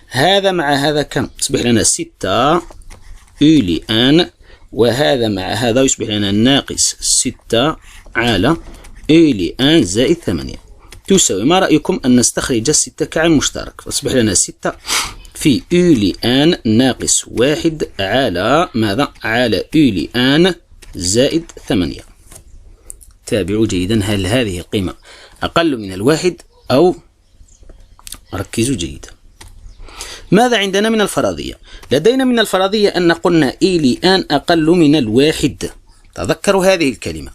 Speaker 1: هذا مع هذا كم؟ تصبح لنا 6 إي لآن، وهذا مع هذا يصبح لنا ناقص 6 على إي لآن زائد 8 تساوي. ما رأيكم أن نستخرج 6 كعامل مشترك؟ فتصبح لنا 6 في إي لآن ناقص 1 على ماذا؟ على إي لآن زائد 8. تابعوا جيدا، هل هذه القيمة أقل من الواحد أو؟ ركزوا جيدا. ماذا عندنا من الفرضية؟ لدينا من الفرضية أن قلنا إي لآن أقل من الواحد، تذكروا هذه الكلمة،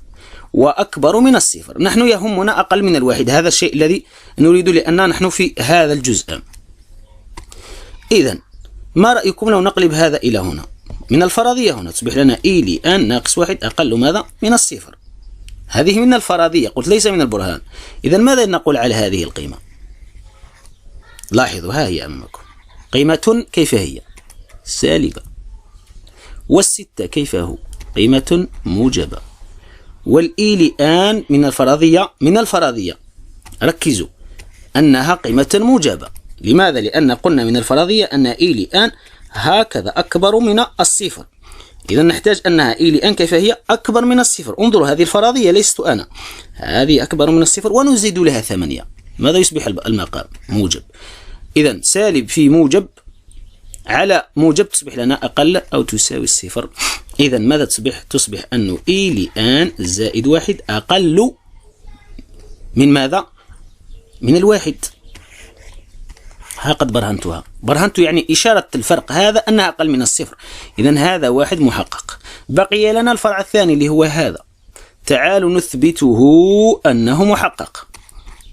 Speaker 1: وأكبر من الصفر. نحن يهمنا أقل من الواحد، هذا الشيء الذي نريد لأننا نحن في هذا الجزء. إذن ما رأيكم لو نقلب هذا إلى هنا؟ من الفرضية هنا تصبح لنا إي لآن ناقص 1 أقل ماذا؟ من الصفر. هذه من الفرضية، قلت ليس من البرهان. إذن ماذا نقول على هذه القيمة؟ لاحظوا، ها هي أمامكم قيمة كيف هي؟ سالبة. والستة كيف هو؟ قيمة موجبة. والإي لآن من الفرضية ركزوا أنها قيمة موجبة. لماذا؟ لأن قلنا من الفرضية أن إي لآن هكذا أكبر من الصفر. إذا نحتاج أنها إي لآن كيف هي؟ أكبر من الصفر. انظروا هذه الفرضية ليست أنا، هذه أكبر من الصفر ونزيد لها 8. ماذا يصبح المقام؟ موجب. إذا سالب في موجب على موجب تصبح لنا أقل أو تساوي الصفر. إذا ماذا تصبح؟ تصبح أنه إي لآن زائد 1 أقل من ماذا؟ من الواحد. ها قد برهنتها. برهنت يعني إشارة الفرق هذا أنها أقل من الصفر. إذا هذا 1 محقق. بقي لنا الفرع الثاني اللي هو هذا. تعالوا نثبته أنه محقق.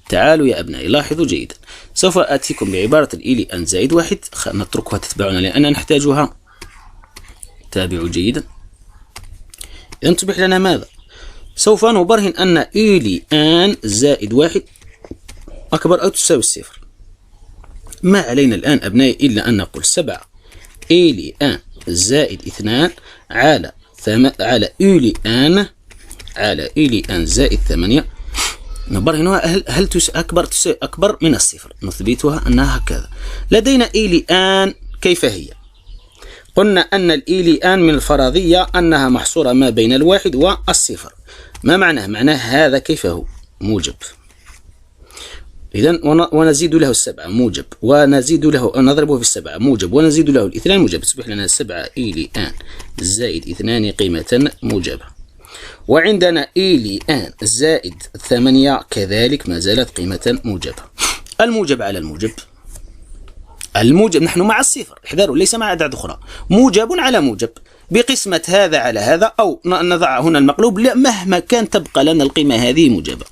Speaker 1: تعالوا يا أبنائي لاحظوا جيدا. سوف آتيكم بعبارة الإي لآن زائد 1 نتركها تتبعنا لأننا نحتاجها. تابعوا جيدا. إذا تصبح لنا ماذا؟ سوف نبرهن أن إي لآن زائد 1 أكبر أو تساوي الصفر. ما علينا الآن أبنائي إلا أن نقول 7 إي لآن زائد 2 على إي لآن زائد 8. نبرهنها هل أكبر من الصفر. نثبتها أنها هكذا. لدينا إي لآن كيف هي؟ قلنا أن الإي لآن من الفرضية أنها محصورة ما بين الواحد والصفر. ما معناه؟ معناه هذا كيف هو؟ موجب. إذن ونزيد له 7 موجب، ونزيد له نضربه في 7 موجب، ونزيد له 2 موجب. تصبح لنا 7 إي لآن زائد 2 قيمة موجبة. وعندنا إي لآن زائد 8 كذلك ما زالت قيمة موجبة. الموجب على الموجب نحن مع الصفر، احذروا ليس مع أعداد أخرى. موجب على موجب بقسمة هذا على هذا، أو نضع هنا المقلوب. لا، مهما كان تبقى لنا القيمة هذه موجبة.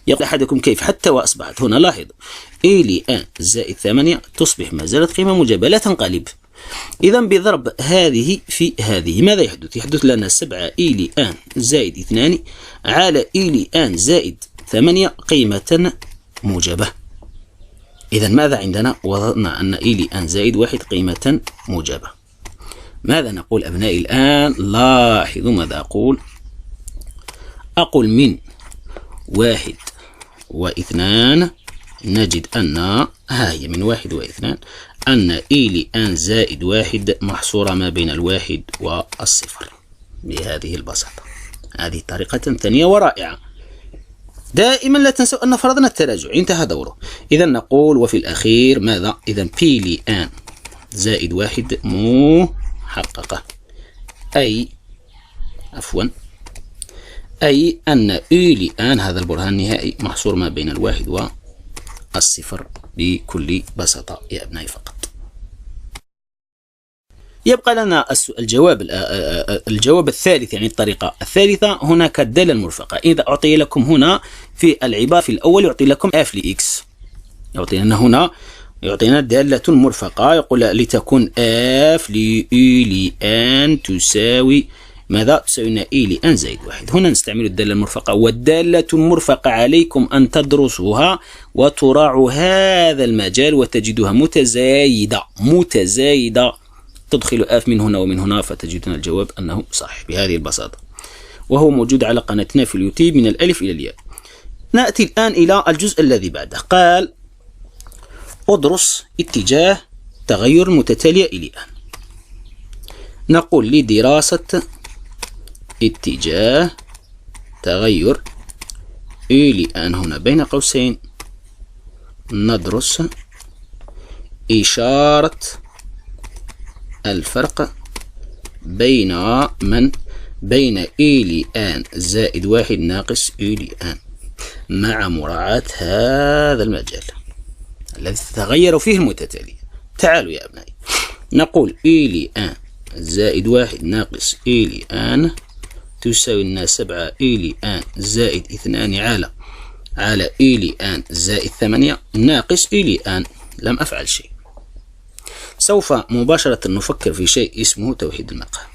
Speaker 1: يقول أحدكم كيف حتى وأصبحت هنا. لاحظوا إي لآن زائد 8 تصبح ما زالت قيمة موجبة لا تنقلب. إذا بضرب هذه في هذه ماذا يحدث؟ يحدث لنا 7 إي لآن زائد 2 على إي لآن زائد 8 قيمة موجبة. إذا ماذا عندنا؟ وضعنا أن إي لآن زائد 1 قيمة موجبة. ماذا نقول أبنائي الآن؟ لاحظوا ماذا أقول. أقول من 1 و2 نجد أن هي من 1 و2 أن إي لآن زائد 1 محصورة ما بين الواحد والصفر بهذه البساطة. هذه طريقة ثانية ورائعة. دائما لا تنسوا أن فرضنا التراجع انتهى دوره. إذا نقول وفي الأخير ماذا؟ إذا بي لآن زائد 1 محققة، أي أن إي لآن هذا البرهان النهائي محصور ما بين الواحد والصفر بكل بساطة يا أبنائي فقط. يبقى لنا الجواب الثالث، يعني الطريقة الثالثة. هناك الدالة المرفقة. إذا أعطي لكم هنا في العبارة في الأول يعطي لكم f لx، يعطينا هنا يعطينا دالة مرفقة، يقول لتكون f لإي لآن تساوي ماذا؟ تساوي لنا إي لآن زائد 1. هنا نستعمل الدالة المرفقة، والدالة المرفقة عليكم أن تدرسوها وتراعوا هذا المجال وتجدها متزايدة. تدخل آف من هنا ومن هنا فتجدون الجواب أنه صحيح بهذه البساطة، وهو موجود على قناتنا في اليوتيوب من الألف إلى الياء. نأتي الآن إلى الجزء الذي بعده. قال أدرس اتجاه تغير المتتالية إلى الآن. نقول لدراسة اتجاه تغير إلى الآن هنا بين قوسين ندرس إشارة الفرق بين إي لآن زائد 1 ناقص إي لآن مع مراعاة هذا المجال الذي تتغير فيه المتتالية. تعالوا يا أبنائي نقول إي لآن زائد 1 ناقص إي لآن تساوي لنا 7 إي لآن زائد 2 على إي لآن زائد 8 ناقص إي لآن. لم أفعل شيء. سوف مباشرة نفكر في شيء اسمه توحيد المقام.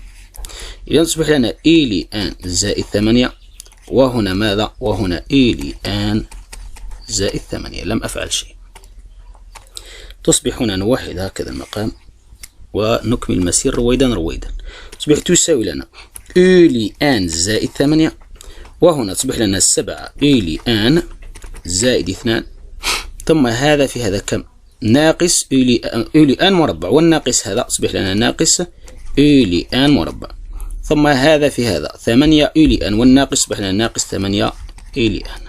Speaker 1: إذا تصبح لنا إي لآن زائد 8 وهنا ماذا؟ وهنا إي لآن زائد 8. لم أفعل شيء. تصبح هنا نوحد هكذا المقام ونكمل المسير رويدا رويدا. تصبح تساوي لنا أولي آن زائد 8، وهنا تصبح لنا 7 أولي آن زائد 2، ثم هذا في هذا كم؟ ناقص أولي آن مربع، والناقص هذا تصبح لنا ناقص أولي آن مربع، ثم هذا في هذا 8 أولي آن، والناقص تصبح لنا ناقص 8 أولي آن.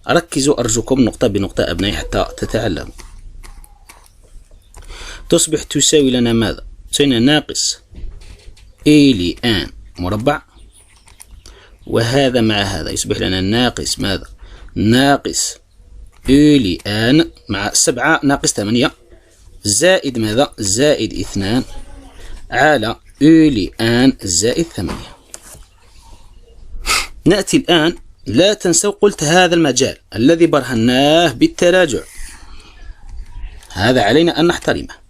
Speaker 1: ركزوا أرجوكم نقطة بنقطة أبنائي حتى تتعلموا. تصبح تساوي لنا ماذا؟ تساوي لنا ناقص أولي آن مربع، وهذا مع هذا يصبح لنا ناقص ماذا؟ ناقص أولي آن مع 7 ناقص 8 زائد ماذا؟ زائد 2 على أولي آن زائد 8. نأتي الآن، لا تنسوا قلت هذا المجال الذي برهناه بالتراجع، هذا علينا أن نحترمه.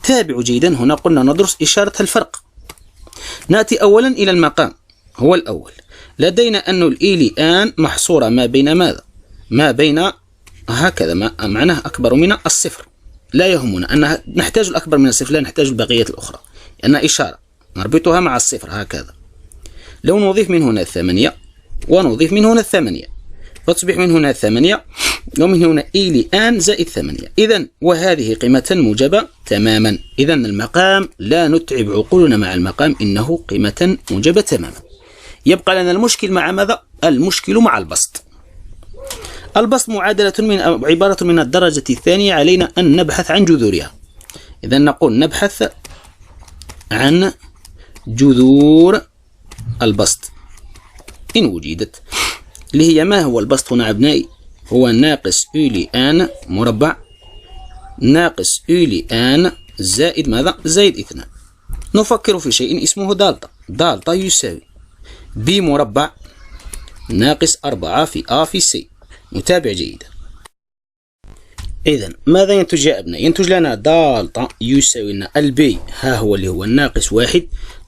Speaker 1: تابعوا جيدا، هنا قلنا ندرس إشارة الفرق. نأتي أولا إلى المقام، هو الأول. لدينا أن الإيلي آن محصورة ما بين ماذا؟ ما بين هكذا، ما معناه أكبر من الصفر، لا يهمنا أنها نحتاج الأكبر من الصفر، لا نحتاج البقية الأخرى، لأن إشارة نربطها مع الصفر هكذا. لو نضيف من هنا 8 ونضيف من هنا 8 فتصبح من هنا 8 ومن هنا إيلي آن زائد 8، إذن وهذه قيمة موجبة تماما. إذن المقام لا نتعب عقولنا مع المقام، إنه قيمة موجبة تماما. يبقى لنا المشكل مع ماذا؟ المشكل مع البسط. البسط معادلة عبارة من الدرجة الثانية، علينا أن نبحث عن جذورها. إذن نقول نبحث عن جذور البسط إن وجدت، اللي هي ما هو البسط هنا أبنائي؟ هو ناقص أولي آن مربع ناقص أولي آن زائد ماذا؟ زائد 2. نفكر في شيء اسمه دالتا. دالتا يساوي ب مربع ناقص 4 في A في C. نتابع جيدا. إذن ماذا ينتج يا أبنائي؟ ينتج لنا دالتا يساوي لنا البي، ها هو اللي هو الناقص 1،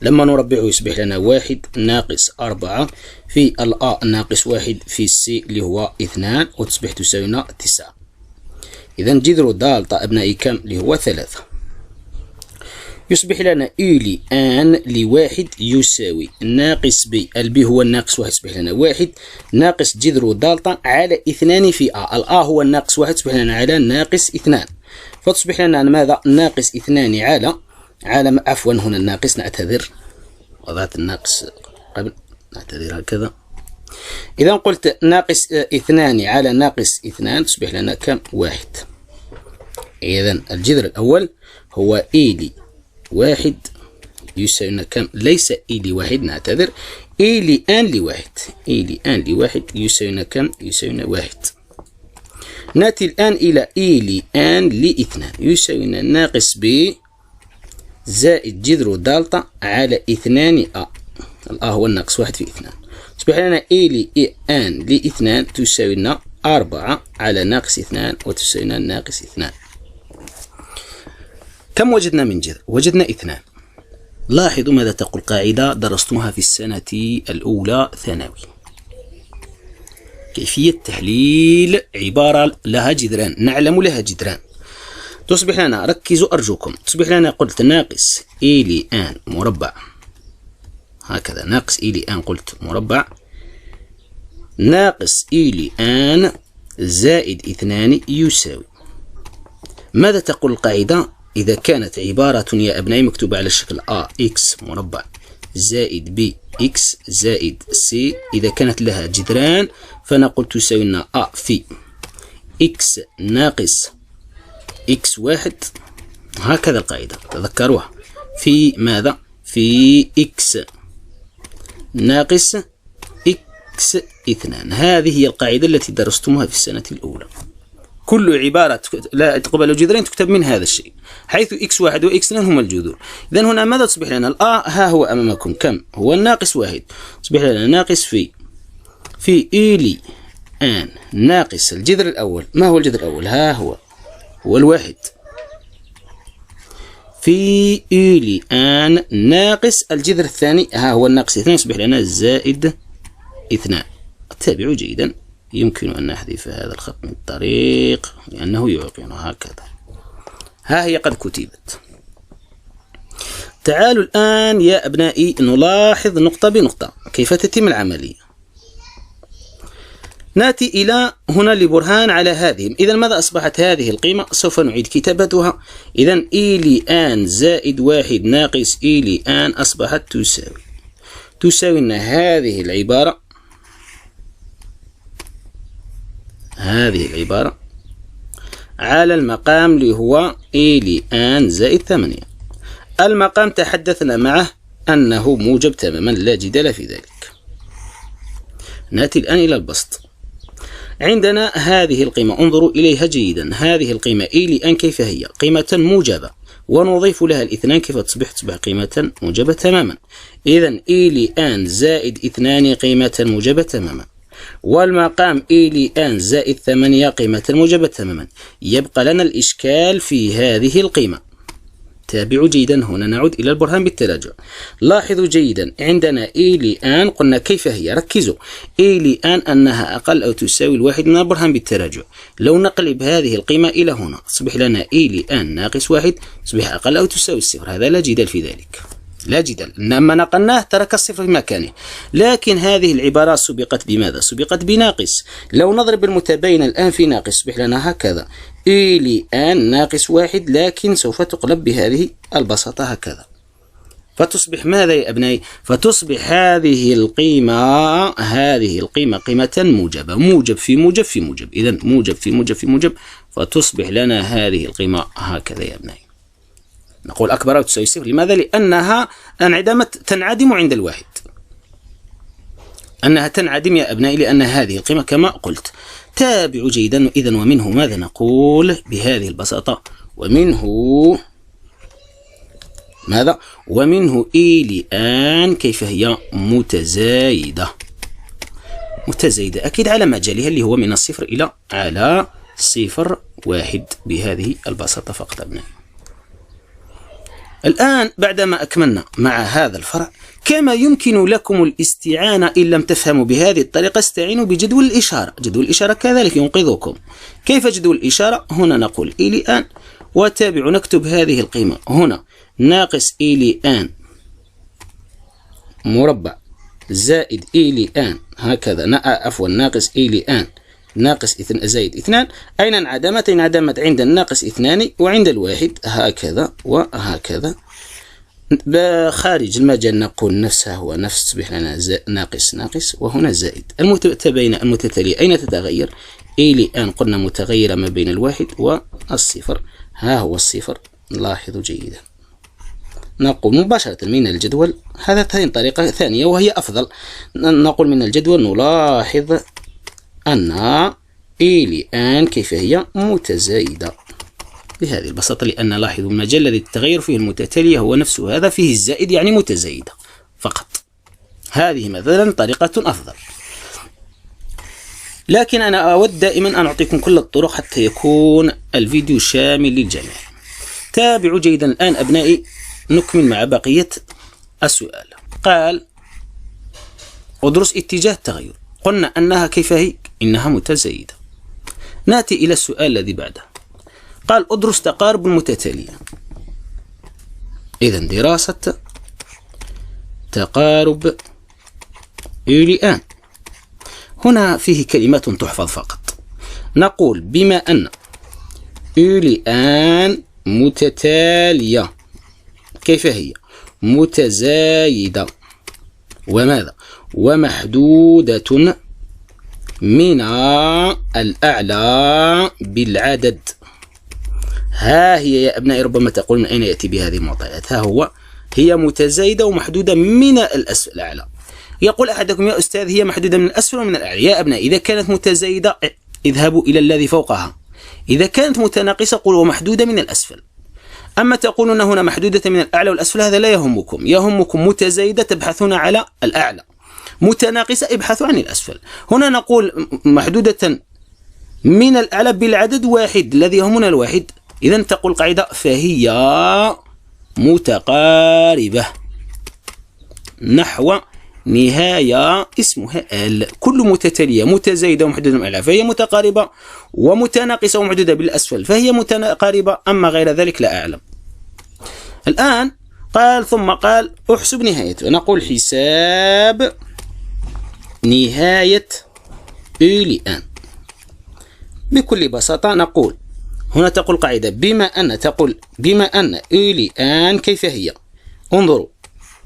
Speaker 1: لما نربعه يصبح لنا 1 ناقص 4 في الأ ناقص 1 في السي اللي هو 2، وتصبح تساوي لنا 9. إذن جذر دالتا أبنائي كم؟ اللي هو 3. يصبح لنا أولي آن لواحد يساوي ناقص بي، البي هو الناقص 1 يصبح لنا 1 ناقص جذر دالتا على 2 في أ، الأ هو الناقص 1 يصبح لنا على ناقص 2، فتصبح لنا ماذا؟ ناقص 2 على عفوا هنا الناقص، نعتذر وضعت الناقص قبل، نعتذر هكذا. إذا قلت ناقص 2 على ناقص 2 تصبح لنا كم؟ 1. إذا الجذر الأول هو إيلي 1 يساوي لنا كم؟ ليس إيلي 1، نعتذر، إيلي آن لواحد، إيلي آن لواحد يساوي لنا كم؟ يساوي لنا 1. نأتي الآن إلى إيلي آن ل2 يساوي لنا ناقص ب زائد جذر دالتا على 2 أ، الأ هو الناقص 1 في 2، تصبح لنا إيلي آن ل2 تساوي لنا 4 على ناقص 2 وتساوي لنا ناقص 2. كم وجدنا من جذر؟ وجدنا 2. لاحظوا ماذا تقول قاعدة درستموها في السنة الأولى ثانوي، كيفية تحليل عبارة لها جذران، نعلم لها جذران. تصبح لنا، ركزوا أرجوكم، تصبح لنا قلت ناقص إيلي آن مربع، هكذا ناقص إيلي آن قلت مربع ناقص إيلي آن زائد 2 يساوي ماذا تقول القاعدة؟ إذا كانت عبارة يا أبنائي مكتوبة على الشكل A x مربع زائد B x زائد C، إذا كانت لها جذران فنقول تساوي لنا A في x ناقص x1، هكذا القاعدة تذكروها، في ماذا؟ في x ناقص x2. هذه هي القاعدة التي درستموها في السنة الأولى. كل عبارة لا تقبل جذرين تكتب من هذا الشيء، حيث x1 و x2 هما الجذور. إذا هنا ماذا تصبح لنا؟ الآ ها هو أمامكم كم؟ هو الناقص 1، تصبح لنا ناقص في إيلي آن ناقص الجذر الأول. ما هو الجذر الأول؟ ها هو الواحد، في إيلي آن ناقص الجذر الثاني ها هو الناقص 2 يصبح لنا زائد 2. تابعوا جيدا، يمكن أن نحذف هذا الخط من الطريق لأنه يعوقنا هكذا. ها هي قد كتبت. تعالوا الآن يا أبنائي نلاحظ نقطة بنقطة كيف تتم العملية. نأتي إلى هنا لبرهان على هذه. إذا ماذا أصبحت هذه القيمة؟ سوف نعيد كتابتها. إذا إي لآن زائد 1 ناقص إي لآن أصبحت تساوي لنا هذه العبارة على المقام اللي هو إي لآن زائد 8. المقام تحدثنا معه أنه موجب تماما لا جدال في ذلك. نأتي الآن إلى البسط. عندنا هذه القيمة، انظروا إليها جيدا. هذه القيمة إي لآن كيف هي؟ قيمة موجبة، ونضيف لها الاثنان كيف تصبح قيمة موجبة تماما. إذا إي لآن زائد 2 قيمة موجبة تماما، والمقام إي لآن زائد 8 قيمة موجبة تماما. يبقى لنا الإشكال في هذه القيمة. تابعوا جيدا، هنا نعود إلى البرهان بالتراجع. لاحظوا جيدا، عندنا إي لآن قلنا كيف هي؟ ركزوا، إي لآن أنها أقل أو تساوي 1 من البرهان بالتراجع. لو نقلب هذه القيمة إلى هنا تصبح لنا إي لآن ناقص 1 تصبح أقل أو تساوي 0. هذا لا جدال في ذلك، لا جدال. لما نقلناه ترك الصفر في مكانه. لكن هذه العبارة سبقت بماذا؟ سبقت بناقص. لو نضرب المتباين الآن في ناقص يصبح لنا هكذا إي لآن ناقص 1، لكن سوف تقلب بهذه البساطة هكذا، فتصبح ماذا يا أبنائي؟ فتصبح هذه القيمة قيمة موجبة، موجب في موجب في موجب. إذا موجب في موجب في موجب، فتصبح لنا هذه القيمة هكذا يا أبنائي. نقول أكبر أو تساوي 0. لماذا؟ لأنها تنعدم عند الواحد. أنها تنعدم يا أبنائي لأن هذه القيمة كما قلت. تابعوا جيدا. إذا ومنه ماذا نقول بهذه البساطة؟ ومنه ماذا؟ ومنه إي لآن كيف هي؟ متزايدة أكيد على مجالها اللي هو من الصفر إلى على 0.1 بهذه البساطة فقط أبنائي. الآن بعدما أكملنا مع هذا الفرع، كما يمكن لكم الاستعانة إن لم تفهموا بهذه الطريقة استعينوا بجدول الإشارة. جدول الإشارة كذلك ينقذكم. كيف جدول الإشارة؟ هنا نقول إي لآن، وتابعوا نكتب هذه القيمة هنا ناقص إي لآن مربع زائد إي لآن هكذا، ناقص إي لآن ناقص زائد 2. أين انعدمت؟ انعدمت عند الناقص 2 وعند الواحد هكذا وهكذا. بخارج المجال نقول نفسها هو نفس، تصبح لنا ناقص وهنا زائد. المتباينة المتتالية أين تتغير؟ إي لآن قلنا متغيرة ما بين الواحد والصفر. ها هو الصفر. لاحظوا جيدا، نقول مباشرة من الجدول. هذا طريقة ثانية وهي أفضل. نقول من الجدول نلاحظ أن إي لآن كيف هي؟ متزايدة بهذه البساطة، لأن لاحظوا المجال الذي التغير فيه المتتالية هو نفسه هذا، فيه الزائد يعني متزايدة فقط. هذه مثلا طريقة أفضل، لكن أنا أود دائما أن أعطيكم كل الطرق حتى يكون الفيديو شامل للجميع. تابعوا جيدا الآن أبنائي، نكمل مع بقية السؤال. قال ادرس اتجاه التغير. قلنا أنها كيف هي؟ إنها متزايدة. نأتي إلى السؤال الذي بعده. قال ادرس تقارب متتالية. إذن دراسة تقارب إي لآن. هنا فيه كلمات تحفظ فقط. نقول بما أن إي لآن متتالية كيف هي؟ متزايدة وماذا؟ ومحدودة من الأعلى بالعدد. ها هي يا أبنائي، ربما تقول من أين يأتي بهذه المعطيات؟ ها هو، هي متزايدة ومحدودة من الأسفل الأعلى. يقول أحدكم يا أستاذ هي محدودة من الأسفل ومن الأعلى. يا أبنائي إذا كانت متزايدة اذهبوا إلى الذي فوقها، إذا كانت متناقصة قولوا محدودة من الأسفل. أما تقولون هنا محدودة من الأعلى والأسفل هذا لا يهمكم. يهمكم متزايدة تبحثون على الأعلى، متناقصة ابحثوا عن الأسفل. هنا نقول محدودة من الأعلى بالعدد واحد، الذي يهمنا الواحد. إذن تقول قاعدة فهي متقاربة نحو نهاية اسمها آل. كل متتالية متزايدة ومحدودة بالأعلى فهي متقاربة، ومتناقصة ومحدودة بالأسفل فهي متقاربة، أما غير ذلك لا أعلم. الآن قال ثم قال احسب نهايته. نقول حساب نهاية أو لآن. بكل بساطة نقول هنا تقول قاعدة بما أن أو لآن كيف هي؟ انظروا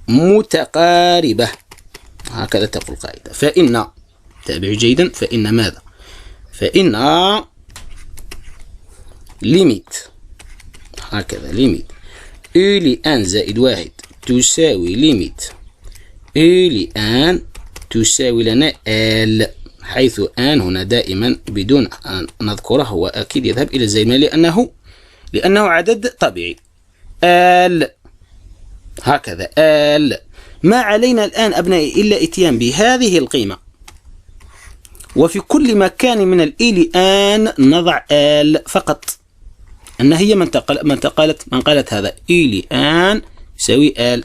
Speaker 1: متقاربة، هكذا تقول قاعدة. فإن تابعوا جيدا، فإن ماذا؟ فإن ليميت، هكذا ليميت أو لآن زائد واحد تساوي ليميت أو لآن تساوي لنا آل، حيث آن هنا دائما بدون أن نذكره هو أكيد يذهب إلى الزائد لأنه عدد طبيعي. آل هكذا آل. ما علينا الآن أبنائي إلا إتيان بهذه القيمة، وفي كل مكان من الإي لآن نضع آل فقط. أن هي من قالت هذا إي لآن يساوي آل.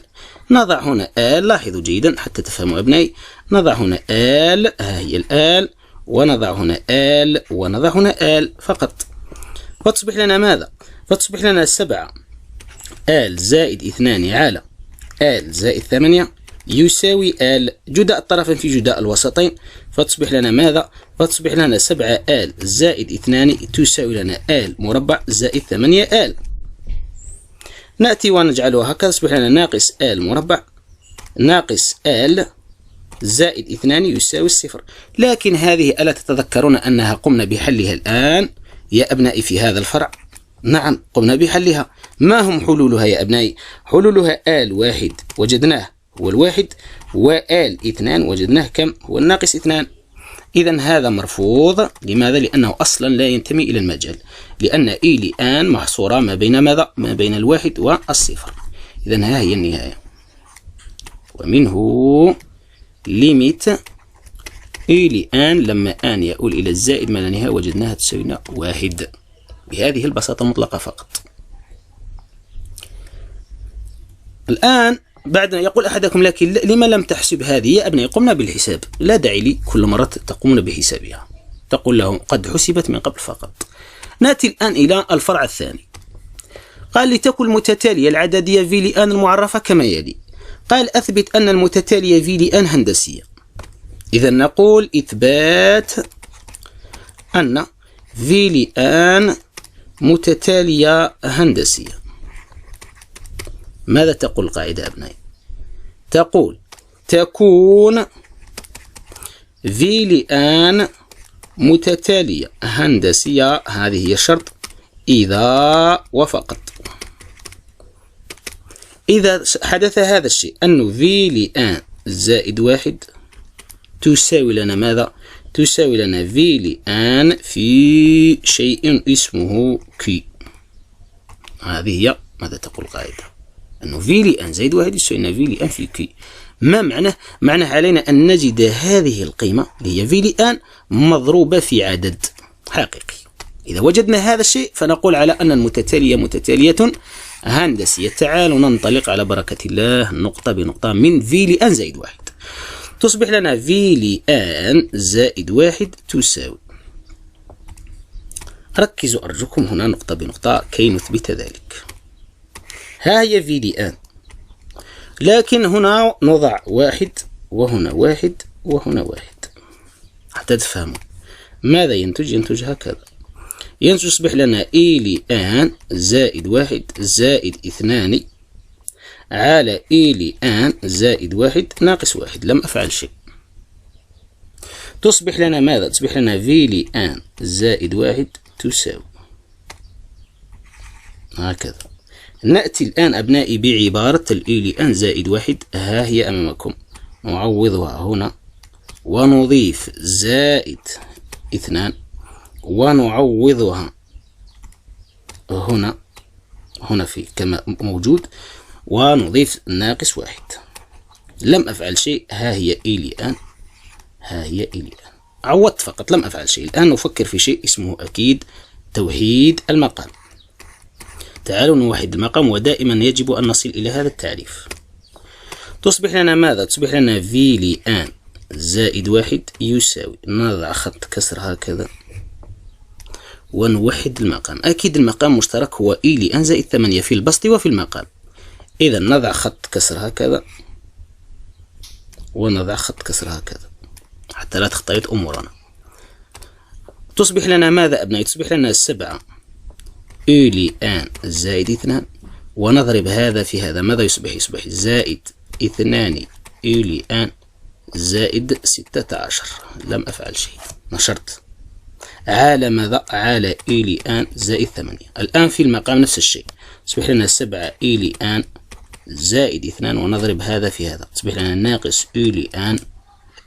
Speaker 1: نضع هنا آل، لاحظوا جيدا حتى تفهموا أبنائي. نضع هنا آل، ها هي الآل، ونضع هنا آل، ونضع هنا آل فقط. فتصبح لنا ماذا؟ فتصبح لنا 7 آل زائد 2 على آل زائد 8 يساوي آل، جداء الطرفين في جداء الوسطين. فتصبح لنا ماذا؟ فتصبح لنا 7 آل زائد 2 تساوي لنا آل مربع زائد 8 آل. نأتي ونجعلها هكذا، تصبح لنا ناقص آل مربع ناقص آل زائد 2 يساوي 0. لكن هذه ألا تتذكرون أنها قمنا بحلها الآن يا أبنائي في هذا الفرع؟ نعم قمنا بحلها. ما هم حلولها يا أبنائي؟ حلولها آل واحد وجدناه هو الواحد، وآل 2 وجدناه كم؟ هو الناقص 2. إذا هذا مرفوض. لماذا؟ لأنه أصلا لا ينتمي إلى المجال، لأن إي لآن محصورة ما بين ماذا؟ ما بين الواحد والصفر. إذا ها هي النهاية. ومنه ليميت إي لآن لما آن يؤول إلى الزائد ما لا نهاية وجدناها تساوي 1 بهذه البساطة المطلقة فقط. الآن بعد يقول أحدكم لكن لما لم تحسب هذه؟ يا أبنائي قمنا بالحساب، لا داعي لي كل مرة تقومون بحسابها، تقول لهم قد حسبت من قبل فقط. نأتي الآن إلى الفرع الثاني. قال لتكن المتتالية العددية في لآن المعرفة كما يلي. قال أثبت أن المتتالية في لآن هندسية. إذا نقول إثبات أن في لآن متتالية هندسية. ماذا تقول القاعدة أبنائي؟ تقول تكون في لآن متتالية هندسية، هذه هي الشرط، إذا وفقط. إذا حدث هذا الشيء أنه في لآن زائد 1 تساوي لنا ماذا؟ تساوي لنا في لآن في شيء اسمه كي. هذه هي ماذا تقول القاعدة؟ أنه في لآن زائد 1 يساوي لنا في لآن في كي. ما معناه؟ معناه علينا أن نجد هذه القيمة اللي هي في لآن مضروبة في عدد حقيقي. إذا وجدنا هذا الشيء فنقول على أن المتتالية متتالية هندسية. تعالوا ننطلق على بركة الله نقطة بنقطة من في لآن زائد 1. تصبح لنا في لآن زائد 1 تساوي، ركزوا أرجوكم هنا نقطة بنقطة كي نثبت ذلك. ها هي في لآن، لكن هنا نضع 1 وهنا 1 وهنا 1 حتى تفهموا ماذا ينتج. ينتج هكذا، يصبح لنا إي لآن زائد 1 زائد 2 على إي لآن زائد 1 ناقص 1. لم أفعل شيء. تصبح لنا ماذا؟ تصبح لنا في لآن زائد 1 تساوي هكذا. نأتي الآن أبنائي بعبارة الإي لآن زائد 1، ها هي أمامكم، نعوضها هنا ونضيف زائد 2 ونعوضها هنا في كما موجود ونضيف ناقص 1. لم أفعل شيء. ها هي إي لآن، ها هي إي لآن، عوضت فقط لم أفعل شيء. الآن نفكر في شيء اسمه أكيد توحيد المقام. تعالوا نوحد المقام، ودائما يجب أن نصل إلى هذا التعريف. تصبح لنا ماذا؟ تصبح لنا في لآن زائد 1 يساوي، نضع خط كسر هكذا ونوحد المقام. أكيد المقام مشترك هو إي لآن زائد 8 في البسط وفي المقام. إذا نضع خط كسر هكذا ونضع خط كسر هكذا حتى لا تختلط أمورنا. تصبح لنا ماذا أبنائي؟ تصبح لنا 7 إي لآن زائد 2 ونضرب هذا في هذا، ماذا يصبح؟ يصبح زائد 2 إي لآن زائد 16. لم أفعل شيء، نشرت. على ماذا؟ على إي لآن زائد 8. الآن في المقام نفس الشيء، تصبح لنا 7 إي لآن زائد 2 ونضرب هذا في هذا، تصبح لنا ناقص إي لآن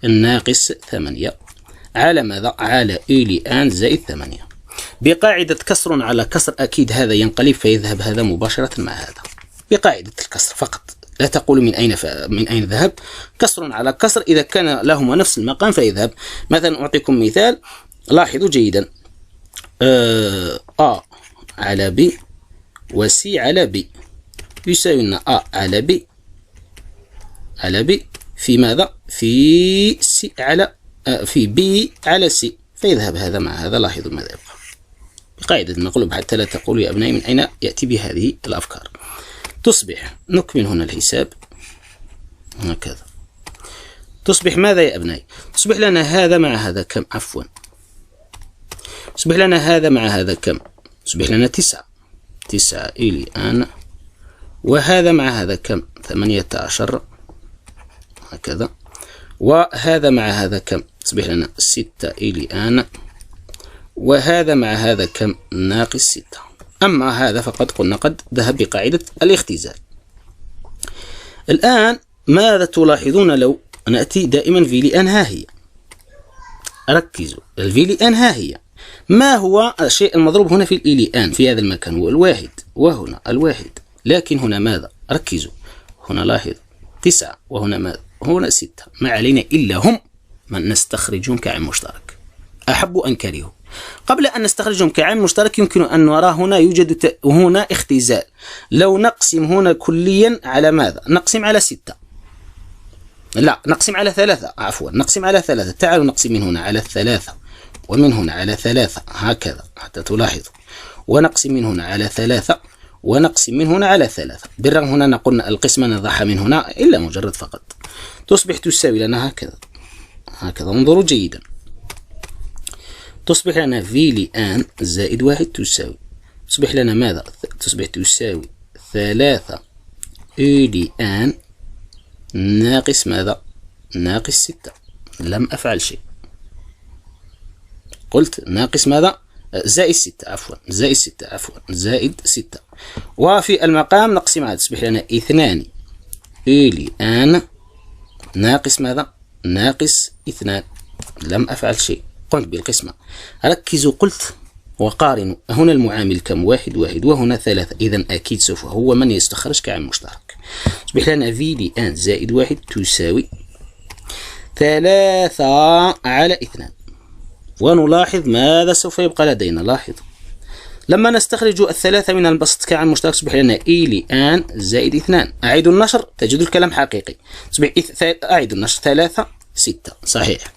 Speaker 1: الناقص 8 على ماذا؟ على إي لآن زائد 8. بقاعدة كسر على كسر أكيد هذا ينقلب فيذهب هذا مباشرة مع هذا، بقاعدة الكسر فقط، لا تقول من أين ذهب. كسر على كسر إذا كان لهما نفس المقام فيذهب. مثلا أعطيكم مثال، لاحظوا جيدا، A على B و C على B يساوي لنا A على B على B في ماذا؟ في C على في B على C، فيذهب هذا مع هذا. لاحظوا ماذا يبقى بقاعدة المقلوب حتى لا تقولوا يا أبنائي من أين يأتي بهذه الأفكار. تصبح، نكمل هنا الحساب هكذا، تصبح ماذا يا أبنائي؟ تصبح لنا هذا مع هذا كم؟ عفوا، تصبح لنا هذا مع هذا كم؟ تصبح لنا 9 إي لآن، وهذا مع هذا كم؟ 18 هكذا، وهذا مع هذا كم؟ تصبح لنا 6 إي لآن، وهذا مع هذا كم؟ ناقص 6. أما هذا فقد قلنا قد ذهب بقاعدة الاختزال. الآن ماذا تلاحظون لو نأتي دائما في لآن ها هي؟ ركزوا، الفي لآن ها هي، ما هو الشيء المضروب هنا في الإي لآن في هذا المكان؟ هو الواحد، وهنا الواحد، لكن هنا ماذا؟ ركزوا، هنا لاحظ 9 وهنا ماذا؟ هنا 6. ما علينا إلا هم من نستخرجهم كعامل مشترك، أحب أن كرهوا. قبل أن نستخرجهم كعامل مشترك يمكن أن نرى هنا يوجد هنا اختزال. لو نقسم هنا كليا على ماذا؟ نقسم على 6، لا نقسم على 3، عفوا نقسم على 3. تعالوا نقسم من هنا على 3 ومن هنا على 3 هكذا حتى تلاحظوا، ونقسم من هنا على 3 ونقسم من هنا على 3. بالرغم هنا قلنا القسمة نضعها من هنا إلا مجرد فقط، تصبح تساوي لنا هكذا هكذا. انظروا جيدا، تصبح لنا في لآن زائد 1 تساوي، تصبح لنا ماذا؟ تصبح تساوي 3 إي لآن ناقص ماذا؟ ناقص 6. لم أفعل شيء، قلت ناقص ماذا؟ زائد 6 عفوا، زائد 6 عفوا، زائد 6. وفي المقام نقسم على، تصبح لنا 2 إي لآن ناقص ماذا؟ ناقص 2. لم أفعل شيء، قمت بالقسمة. ركزوا، قلت وقارنوا، هنا المعامل كم؟ 1 1 وهنا 3، إذا أكيد سوف هو من يستخرج كعامل مشترك. تصبح لنا في لآن زائد 1 تساوي 3 على 2. ونلاحظ ماذا سوف يبقى لدينا. لاحظوا لما نستخرج 3 من البسط كعامل مشترك تصبح لنا إي لآن زائد 2. أعيد النشر تجد الكلام حقيقي، تصبح أعيد النشر 3 6 صحيح.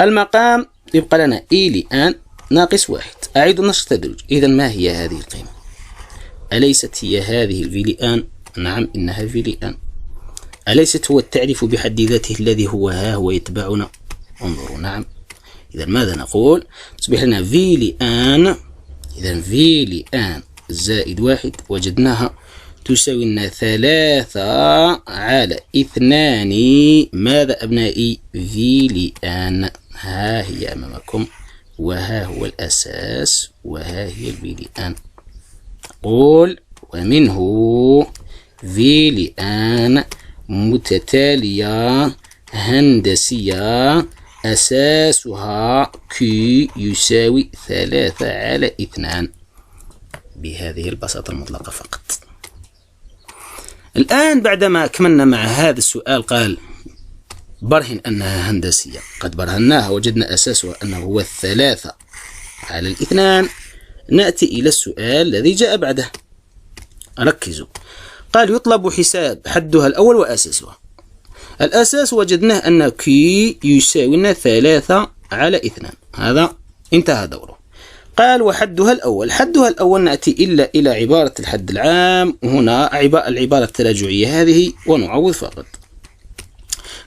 Speaker 1: المقام يبقى لنا إي لآن ناقص 1، أعيد النشر تدرج. إذا ما هي هذه القيمة؟ أليست هي هذه الفي لآن؟ نعم إنها في لآن. أليست هو التعريف بحد ذاته الذي هو ها هو يتبعنا؟ انظروا نعم. إذا ماذا نقول؟ تصبح لنا في لآن، إذا في لآن زائد 1 وجدناها تساوي لنا 3 على 2. ماذا أبنائي؟ في لآن، ها هي أمامكم، وها هو الأساس، وها هي الفي لآن. قول ومنه في لآن متتالية هندسية أساسها كي يساوي 3 على 2 بهذه البساطة المطلقة فقط. الآن بعدما أكملنا مع هذا السؤال قال برهن أنها هندسية، قد برهناها وجدنا أساسها أنه هو 3 على 2. نأتي إلى السؤال الذي جاء بعده. ركزوا، قال يطلب حساب حدها الأول وأساسها. الأساس وجدناه أن كي يساوي لنا 3/2، هذا انتهى دوره. قال وحدها الأول، حدها الأول نأتي إلا إلى عبارة الحد العام هنا، العبارة التراجعية هذه، ونعوض فقط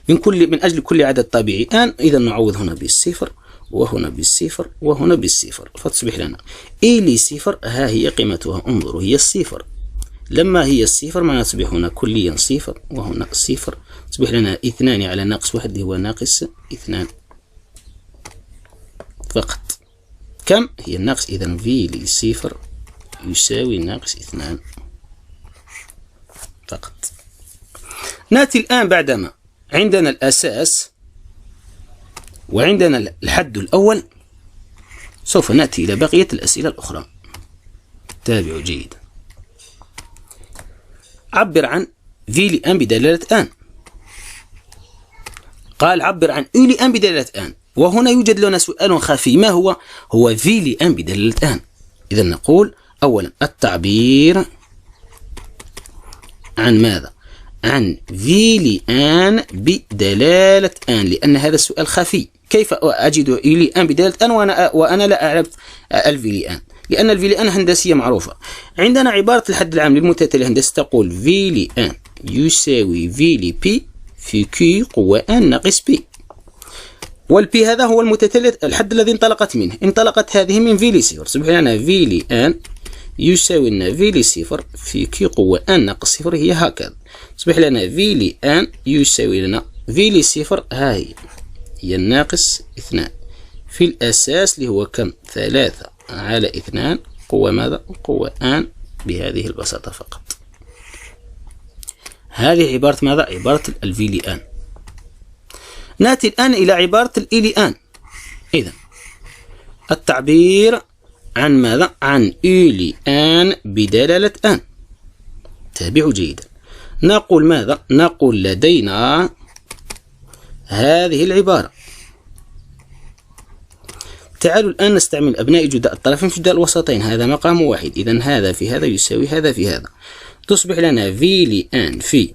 Speaker 1: من أجل كل عدد طبيعي آن. إذا نعوض هنا بالصفر وهنا بالصفر وهنا بالصفر، فتصبح لنا إلي صفر ها هي قيمتها، انظروا هي الصفر. لما هي الصفر معناها تصبح هنا كليا صفر وهنا صفر، تصبح لنا 2 على ناقص 1 اللي هو ناقص 2 فقط. كم هي الناقص؟ إذا في لصفر يساوي ناقص 2 فقط. نأتي الآن بعدما عندنا الأساس وعندنا الحد الأول، سوف نأتي إلى بقية الأسئلة الأخرى. تابعوا جيدا. عبر عن في لآن بدلالة آن. قال عبر عن أو لآن بدلالة آن، وهنا يوجد لنا سؤال خفي، ما هو؟ هو في لآن بدلالة آن. إذا نقول أولا التعبير عن ماذا؟ عن في لآن بدلالة آن، لأن هذا السؤال خفي. كيف أجد في لآن بدلالة آن وأنا لا أعرف الفي لآن؟ لأن الفي لآن هندسية معروفة. عندنا عبارة الحد العام للمتتالي الهندسي تقول في لآن يساوي في لبي في كي قوة آن ناقص بي، والبي هذا هو المتتالي الحد الذي انطلقت منه، انطلقت هذه من في لصفر، تصبح لنا في لآن يساوي لنا في لصفر في كي قوة آن ناقص صفر، هي هكذا. تصبح لنا في لآن يساوي لنا في لصفر ها هي الناقص 2 في الأساس اللي هو كم؟ 3/2 قوة ماذا؟ قوة آن، بهذه البساطة فقط. هذه عبارة ماذا؟ عبارة الفي لآن. نأتي الآن إلى عبارة الإي لآن. إذا التعبير عن ماذا؟ عن إي لآن بدلالة آن. تابعوا جيدا. نقول ماذا؟ نقول لدينا هذه العبارة. تعالوا الآن نستعمل أبناء جداء الطرفين في جداء الوسطين، هذا مقام واحد، إذا هذا في هذا يساوي هذا في هذا، تصبح لنا في لآن في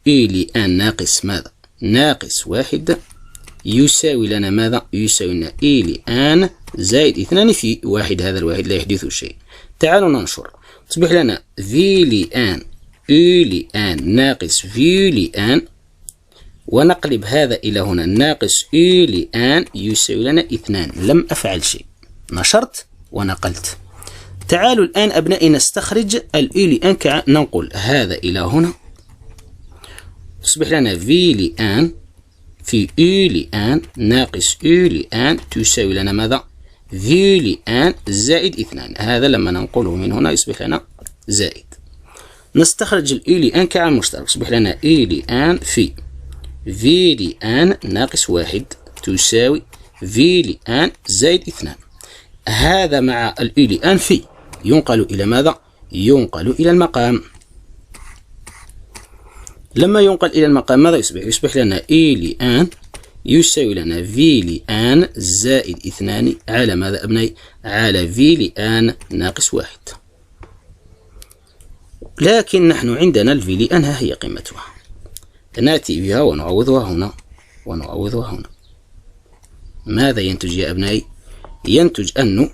Speaker 1: إي لآن ناقص ماذا؟ ناقص 1 يساوي لنا ماذا؟ يساوي لنا إي لآن زائد 2 في 1، هذا الواحد لا يحدث شيء. تعالوا ننشر، تصبح لنا في لآن إي لآن ناقص في لآن، ونقلب هذا إلى هنا ناقص إي لآن يساوي لنا 2. لم أفعل شيء، نشرت ونقلت. تعالوا الآن أبنائي نستخرج الإي لآن، ننقل هذا إلى هنا، تصبح لنا في لآن في إي لآن ناقص إي لآن تساوي لنا ماذا؟ في لآن زائد 2، هذا لما ننقله من هنا يصبح لنا زائد. نستخرج الإي لآن كعامل مشترك، يصبح لنا إي لآن في لآن ناقص 1 تساوي في لآن زائد 2. هذا مع الإي لآن في ينقل إلى ماذا؟ ينقل إلى المقام. لما ينقل إلى المقام ماذا يصبح؟ يصبح لنا إي لآن يساوي لنا في لآن زائد 2 على ماذا أبنائي؟ على في لآن ناقص 1. لكن نحن عندنا الفي لآن ها هي قيمتها، نأتي بها ونعوضها هنا ونعوضها هنا. ماذا ينتج يا أبنائي؟ ينتج أنه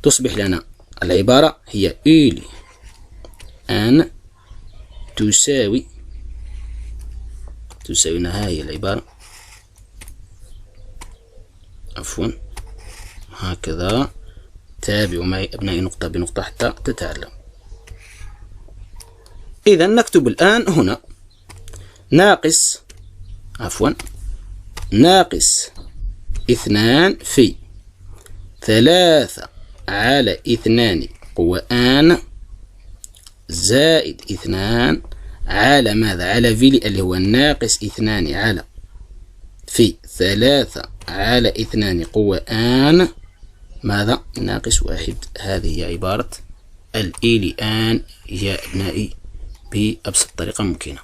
Speaker 1: تصبح لنا العبارة هي إي لآن تساوي لنا، هاي العبارة عفوا هكذا. تابعوا معي أبنائي نقطة بنقطة حتى تتعلم. إذا نكتب الآن هنا ناقص 2 في 3/2 قوة آن زائد 2 على ماذا؟ على في اللي هو ناقص 2 على في 3/2 قوة آن ماذا؟ ناقص 1. هذه هي عبارة الإي لآن يا أبنائي بأبسط طريقة ممكنة.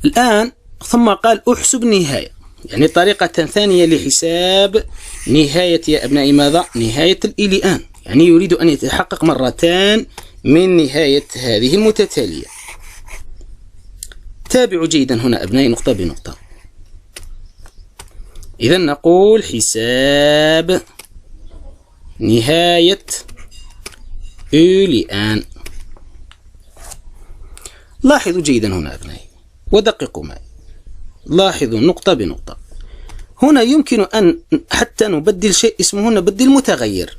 Speaker 1: الآن ثم قال أحسب نهاية، يعني طريقة ثانية لحساب نهاية يا أبنائي ماذا؟ نهاية الإي لآن، يعني يريد أن يتحقق مرتان من نهاية هذه المتتالية. تابعوا جيدا هنا أبنائي نقطة بنقطة. إذا نقول حساب نهاية أو لآن. لاحظوا جيدا هنا أبنائي ودققوا معي، لاحظوا نقطة بنقطة. هنا يمكن أن حتى نبدل شيء اسمه نبدل متغير،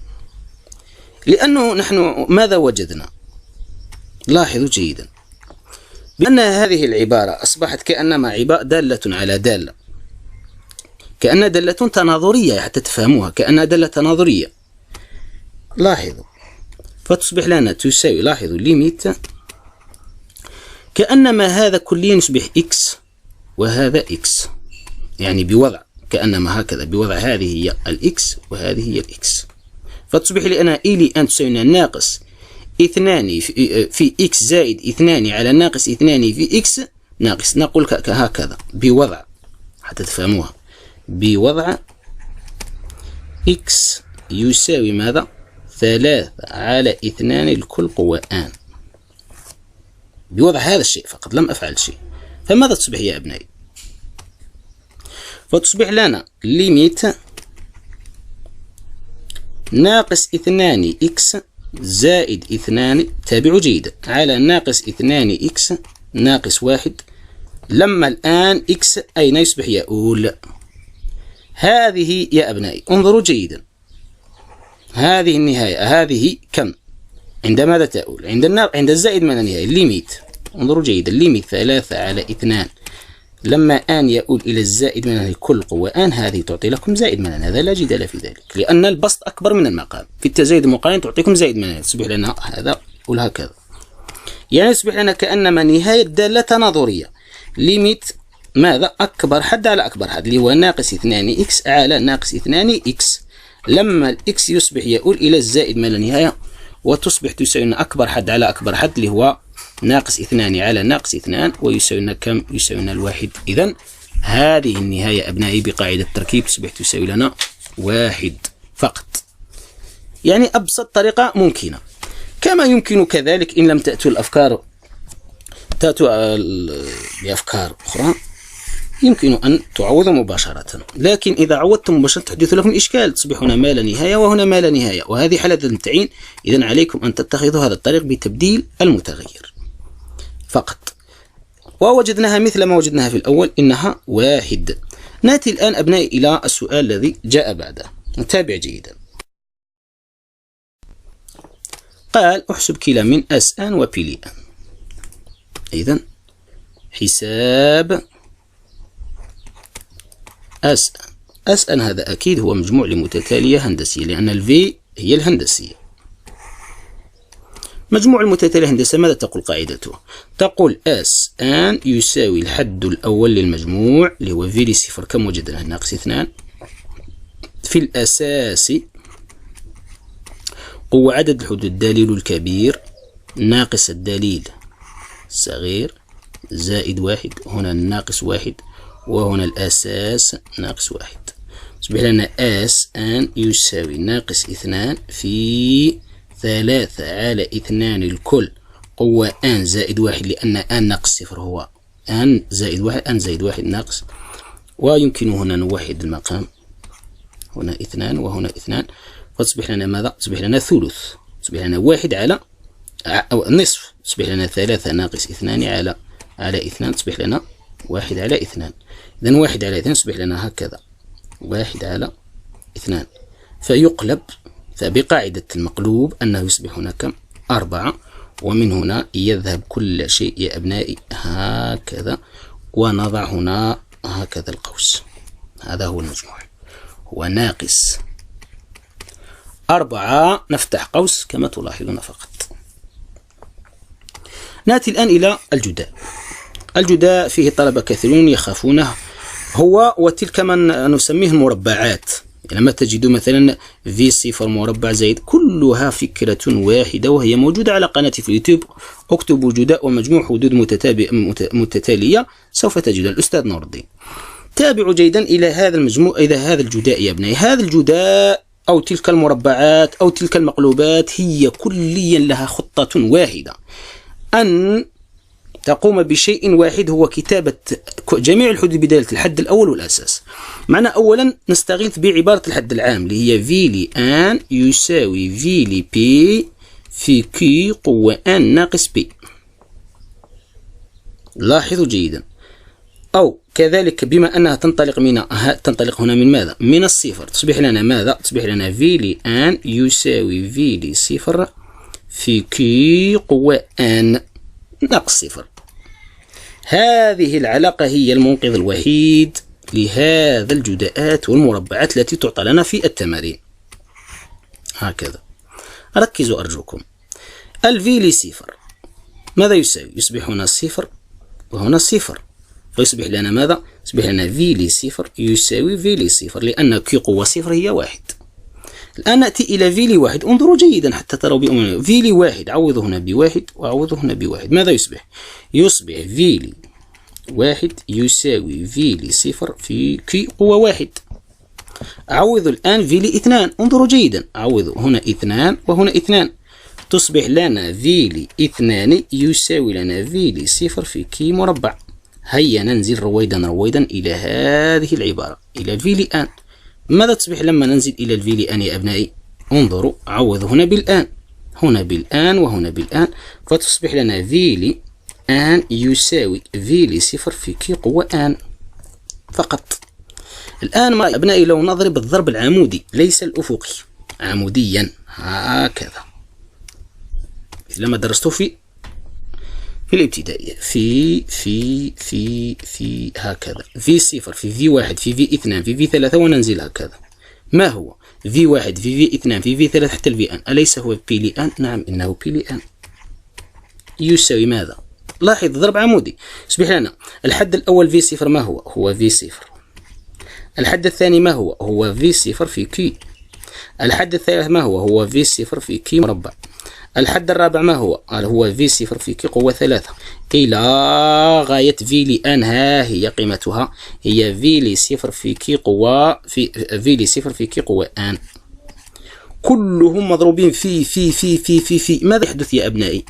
Speaker 1: لأنه نحن ماذا وجدنا؟ لاحظوا جيدا بأن هذه العبارة أصبحت كأنما عبارة دالة على دالة، كأنها دالة تناظرية حتى تفهموها، كأنها دالة تناظرية. لاحظوا فتصبح لنا تساوي، لاحظوا ليميت كأنما هذا كليا يصبح إكس وهذا إكس، يعني بوضع كأنما هكذا، بوضع هذه هي الإكس وهذه هي الإكس، فتصبح لنا إلي أن تساوي ناقص 2 في إكس زائد 2 على ناقص 2 في إكس ناقص. نقول هكذا بوضع حتى تفهموها، بوضع إكس يساوي ماذا؟ 3 على 2 الكل قوة آن، بوضع هذا الشيء فقط، لم أفعل شيء. فماذا تصبح يا أبنائي؟ فتصبح لنا ليميت ناقص 2 إكس زائد 2، تابعوا جيدا، على ناقص 2 إكس ناقص 1. لما الآن إكس أين يصبح يؤول؟ هذه يا أبنائي انظروا جيدا، هذه النهاية، هذه كم؟ عند ماذا تؤول؟ عند الزائد من النهاية، الليميت. انظروا جيدا، الليميت 3 على 2 لما آن يؤول إلى الزائد من الكل قوة آن، هذه تعطي لكم زائد من هذا لا جدال في ذلك، لأن البسط أكبر من المقام. في التزايد المقارن تعطيكم زائد من هذا، تصبح لنا هذا وهكذا، يعني يصبح لنا كأنما نهاية دالة تناظرية. ليميت ماذا؟ أكبر حد على أكبر حد اللي هو ناقص 2 إكس على ناقص 2 إكس، لما الإكس يصبح يؤول إلى الزائد من النهاية، وتصبح تساوي أكبر حد على أكبر حد اللي هو ناقص 2 على ناقص 2، ويساوي كم؟ يساوي 1. إذن هذه النهاية أبنائي بقاعدة التركيب تصبح تساوي لنا 1 فقط، يعني أبسط طريقة ممكنة. كما يمكن كذلك إن لم تأتوا بأفكار أخرى يمكن أن تعوضوا مباشرة، لكن إذا عوضتم مباشرة تحدث لكم إشكال، تصبح هنا ما لا نهاية وهنا ما لا نهاية، وهذه حالة التعيين. إذن عليكم أن تتخذوا هذا الطريق بتبديل المتغير فقط، ووجدناها مثل ما وجدناها في الأول، إنها 1. نأتي الآن أبنائي إلى السؤال الذي جاء بعده، نتابع جيدا. قال احسب كلا من أس آن وبي آن. إذن حساب أس آن. أس آن هذا أكيد هو مجموع لمتتالية هندسية، لأن الفي هي الهندسية. مجموع المتتالية الهندسية ماذا تقول قاعدته؟ تقول أس آن يساوي الحد الأول للمجموع اللي هو في لصفر، كم وجدناه؟ ناقص 2 في الأساس قوة عدد الحدود الدليل الكبير ناقص الدليل الصغير زائد 1. هنا الناقص 1 وهنا الأساس ناقص 1. يصبح لنا أس آن يساوي ناقص 2 في 3 على 2 الكل قوة آن زائد 1، لأن آن ناقص 0 هو آن زائد 1، آن زائد 1 ناقص، ويمكن هنا نوحد المقام، هنا 2 وهنا 2، فتصبح لنا ماذا؟ تصبح لنا ثلث، تصبح لنا 1 على أو نصف، تصبح لنا 3 ناقص 2 على 2، تصبح لنا 1 على 2. إذن 1 على 2 تصبح لنا هكذا 1 على 2، فيقلب، فبقاعدة المقلوب أنه يصبح هنا كم؟ 4. ومن هنا يذهب كل شيء يا أبنائي هكذا، ونضع هنا هكذا القوس، هذا هو المجموع، هو ناقص 4 نفتح قوس كما تلاحظون فقط. نأتي الآن إلى الجداء. الجداء فيه طلبة كثيرون يخافونه، هو وتلك من نسميه المربعات. لما تجدوا مثلا في صفر مربع زائد، كلها فكرة واحدة وهي موجودة على قناتي في اليوتيوب. اكتبوا جداء ومجموع حدود متتالية سوف تجد الأستاذ نور الدين. تابعوا جيدا إلى هذا المجموع، إلى هذا الجداء يا ابنائي. هذا الجداء أو تلك المربعات أو تلك المقلوبات هي كليا لها خطة واحدة، أن تقوم بشيء واحد هو كتابة جميع الحدود بدالة الحد الأول والأساس. معنا أولا نستغيث بعبارة الحد العام اللي هي في لآن يساوي في لبي في كي قوة آن ناقص بي. لاحظوا جيدا. أو كذلك بما أنها تنطلق هنا من ماذا؟ من الصفر، تصبح لنا ماذا؟ تصبح لنا في لآن يساوي في لصفر في كي قوة آن ناقص صفر. هذه العلاقة هي المنقذ الوحيد لهذا الجداءات والمربعات التي تعطى لنا في التمارين. هكذا ركزوا أرجوكم. الفي لصفر ماذا يساوي؟ يصبح هنا صفر وهنا صفر، فيصبح لنا ماذا؟ يصبح لنا في لصفر يساوي في لصفر، لأن كي قوة صفر هي واحد. الآن نأتي إلى في لواحد، انظروا جيدا حتى تروا بأمنا. في لواحد عوضوا هنا بواحد وعوضوا هنا بواحد، ماذا يصبح؟ يصبح في لواحد يساوي في لصفر في كي قوة واحد. عوضوا الآن في لاثنان، انظروا جيدا، عوضوا هنا اثنان وهنا اثنان، تصبح لنا في لاثنان يساوي لنا في لصفر في كي مربع. هيا ننزل رويدا رويدا إلى هذه العبارة، إلى في لآن. ماذا تصبح لما ننزل إلى الفي لآن يا أبنائي؟ انظروا، عوض هنا بالآن، هنا بالآن وهنا بالآن، فتصبح لنا في لآن يساوي في لصفر في كي قوة آن فقط. الآن ما أبنائي لو نضرب الضرب العمودي ليس الأفقي، عموديا هكذا، لما درسته في الابتدائية، في هكذا، في صفر في في واحد في في اثنان في في ثلاثة، وننزل هكذا. ما هو في واحد في في اثنان في في ثلاثة حتى الفي آن؟ أليس هو بي لآن؟ نعم إنه بي لآن. يساوي ماذا؟ لاحظ ضرب عمودي. يصبح لنا الحد الأول في صفر ما هو؟ هو في صفر. الحد الثاني ما هو؟ هو في صفر في كي. الحد الثالث ما هو؟ هو في صفر في كي مربع. الحد الرابع ما هو؟ هو في صفر في كي قوة ثلاثة إلى غاية في لآن. ها هي قيمتها، هي في لصفر في كي قوة في لصفر في كي قوة آن، كلهم مضروبين في. ماذا يحدث يا أبنائي؟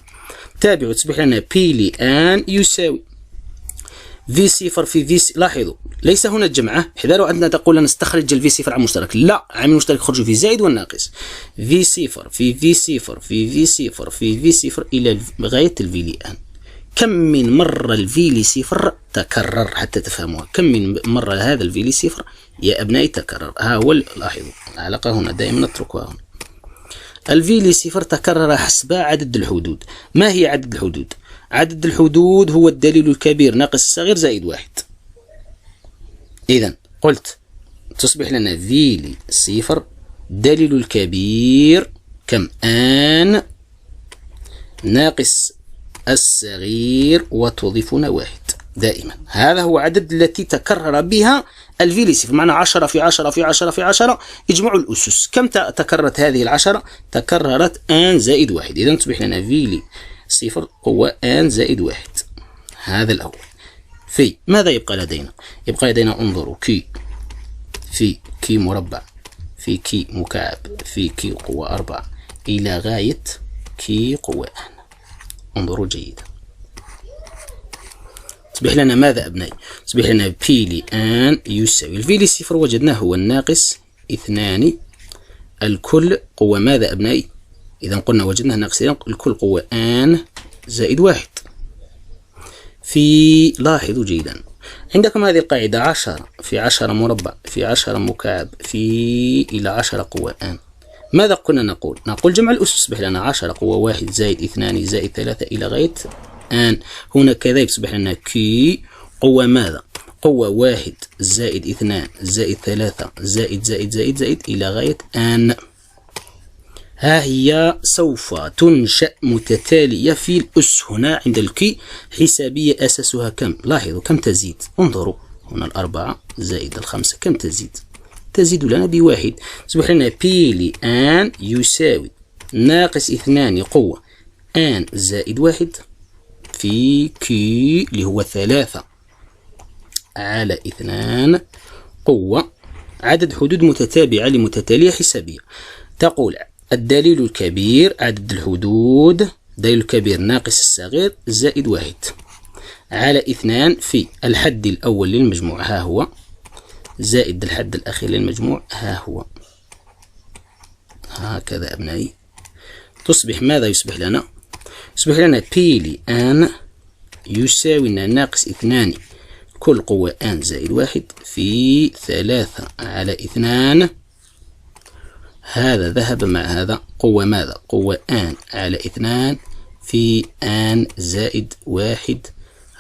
Speaker 1: تابعوا، تصبح لنا بي لآن يساوي في صفر في لاحظوا ليس هنا الجمعة، احذروا عندنا تقول نستخرج الفي صفر عن مشترك، لا، عامل مشترك خرجوا في زائد والناقص. في صفر في صفر في صفر في صفر إلى غاية الفي لآن. كم من مرة الفي لصفر تكرر حتى تفهموها؟ كم من مرة هذا الفي لصفر يا أبنائي تكرر؟ ها هو، لاحظوا العلاقة هنا دائما نتركها هنا. الفي لصفر تكرر حسب عدد الحدود. ما هي عدد الحدود؟ عدد الحدود هو الدليل الكبير ناقص الصغير زائد واحد. إذن قلت تصبح لنا في لصفر دليل الكبير كم؟ آن ناقص الصغير وتضيفنا واحد دائما. هذا هو عدد التي تكرر بها الفي لصفر، معنى 10 في 10 في 10 في 10 اجمعوا الأسس. كم تكررت هذه العشرة؟ تكررت آن زائد واحد. إذن تصبح لنا في لصفر قوة آن زائد واحد. هذا الأول. في ماذا يبقى لدينا؟ يبقى لدينا انظروا كي في كي مربع في كي مكعب في كي قوة 4 إلى غاية كي قوة آن. انظروا جيدا. تصبح لنا ماذا أبنائي؟ تصبح لنا بي لآن يساوي الفي لصفر وجدناه هو الناقص 2 الكل قوة ماذا أبنائي؟ إذا قلنا وجدناه ناقص الكل قوة آن زائد واحد. في لاحظوا جيدا، عندكم هذه القاعدة 10 في 10 مربع في 10 مكعب في إلى 10 قوة آن. ماذا كنا نقول؟ نقول جمع الأسس. يصبح لنا 10 قوة 1 زائد 2 زائد 3 إلى غاية آن. هنا كذلك يصبح لنا كي قوة ماذا؟ قوة 1 زائد 2 زائد 3 زائد إلى غاية آن. ها هي سوف تنشأ متتالية في الأس. هنا عند الكي حسابية أساسها كم؟ لاحظوا كم تزيد، انظروا هنا 4 زائد 5 كم تزيد؟ تزيد لنا بواحد. يصبح لنا بي لآن يساوي ناقص 2 قوة آن زائد 1 في كي اللي هو 3 على 2 قوة عدد حدود متتابعة لمتتالية حسابية. تقول الدليل الكبير عدد الحدود، الدليل الكبير ناقص الصغير زائد 1 على 2 في الحد الأول للمجموع ها هو زائد الحد الأخير للمجموع ها هو. هكذا أبنائي تصبح ماذا يصبح لنا؟ يصبح لنا بي لآن يساوي ناقص 2 كل قوة آن زائد 1 في 3 على 2. هذا ذهب مع هذا، قوة ماذا؟ قوة آن على 2 في آن زائد 1.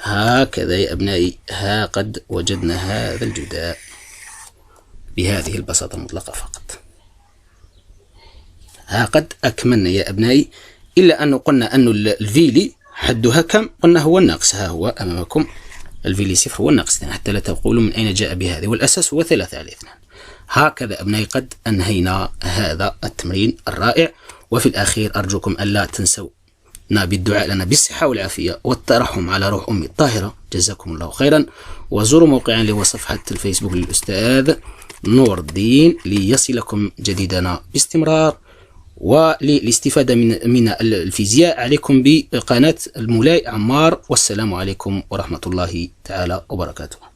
Speaker 1: هكذا يا أبنائي، ها قد وجدنا هذا الجداء بهذه البساطة المطلقة فقط. ها قد أكملنا يا أبنائي، إلا أنه قلنا أن الفيلي حدها كم؟ قلنا هو الناقص، ها هو أمامكم الفيلي صفر هو الناقص 2 حتى لا تقولوا من أين جاء بهذه، والأساس هو 3 على 2. هكذا أبنائي قد أنهينا هذا التمرين الرائع. وفي الأخير أرجوكم ألا تنسوا بالدعاء لنا بالصحة والعافية والترحم على روح أمي الطاهرة. جزاكم الله خيرا. وزوروا موقعنا اللي هو صفحة الفيسبوك للأستاذ نور الدين ليصلكم جديدنا باستمرار. وللاستفادة من الفيزياء عليكم بقناة المولاي عمار. والسلام عليكم ورحمة الله تعالى وبركاته.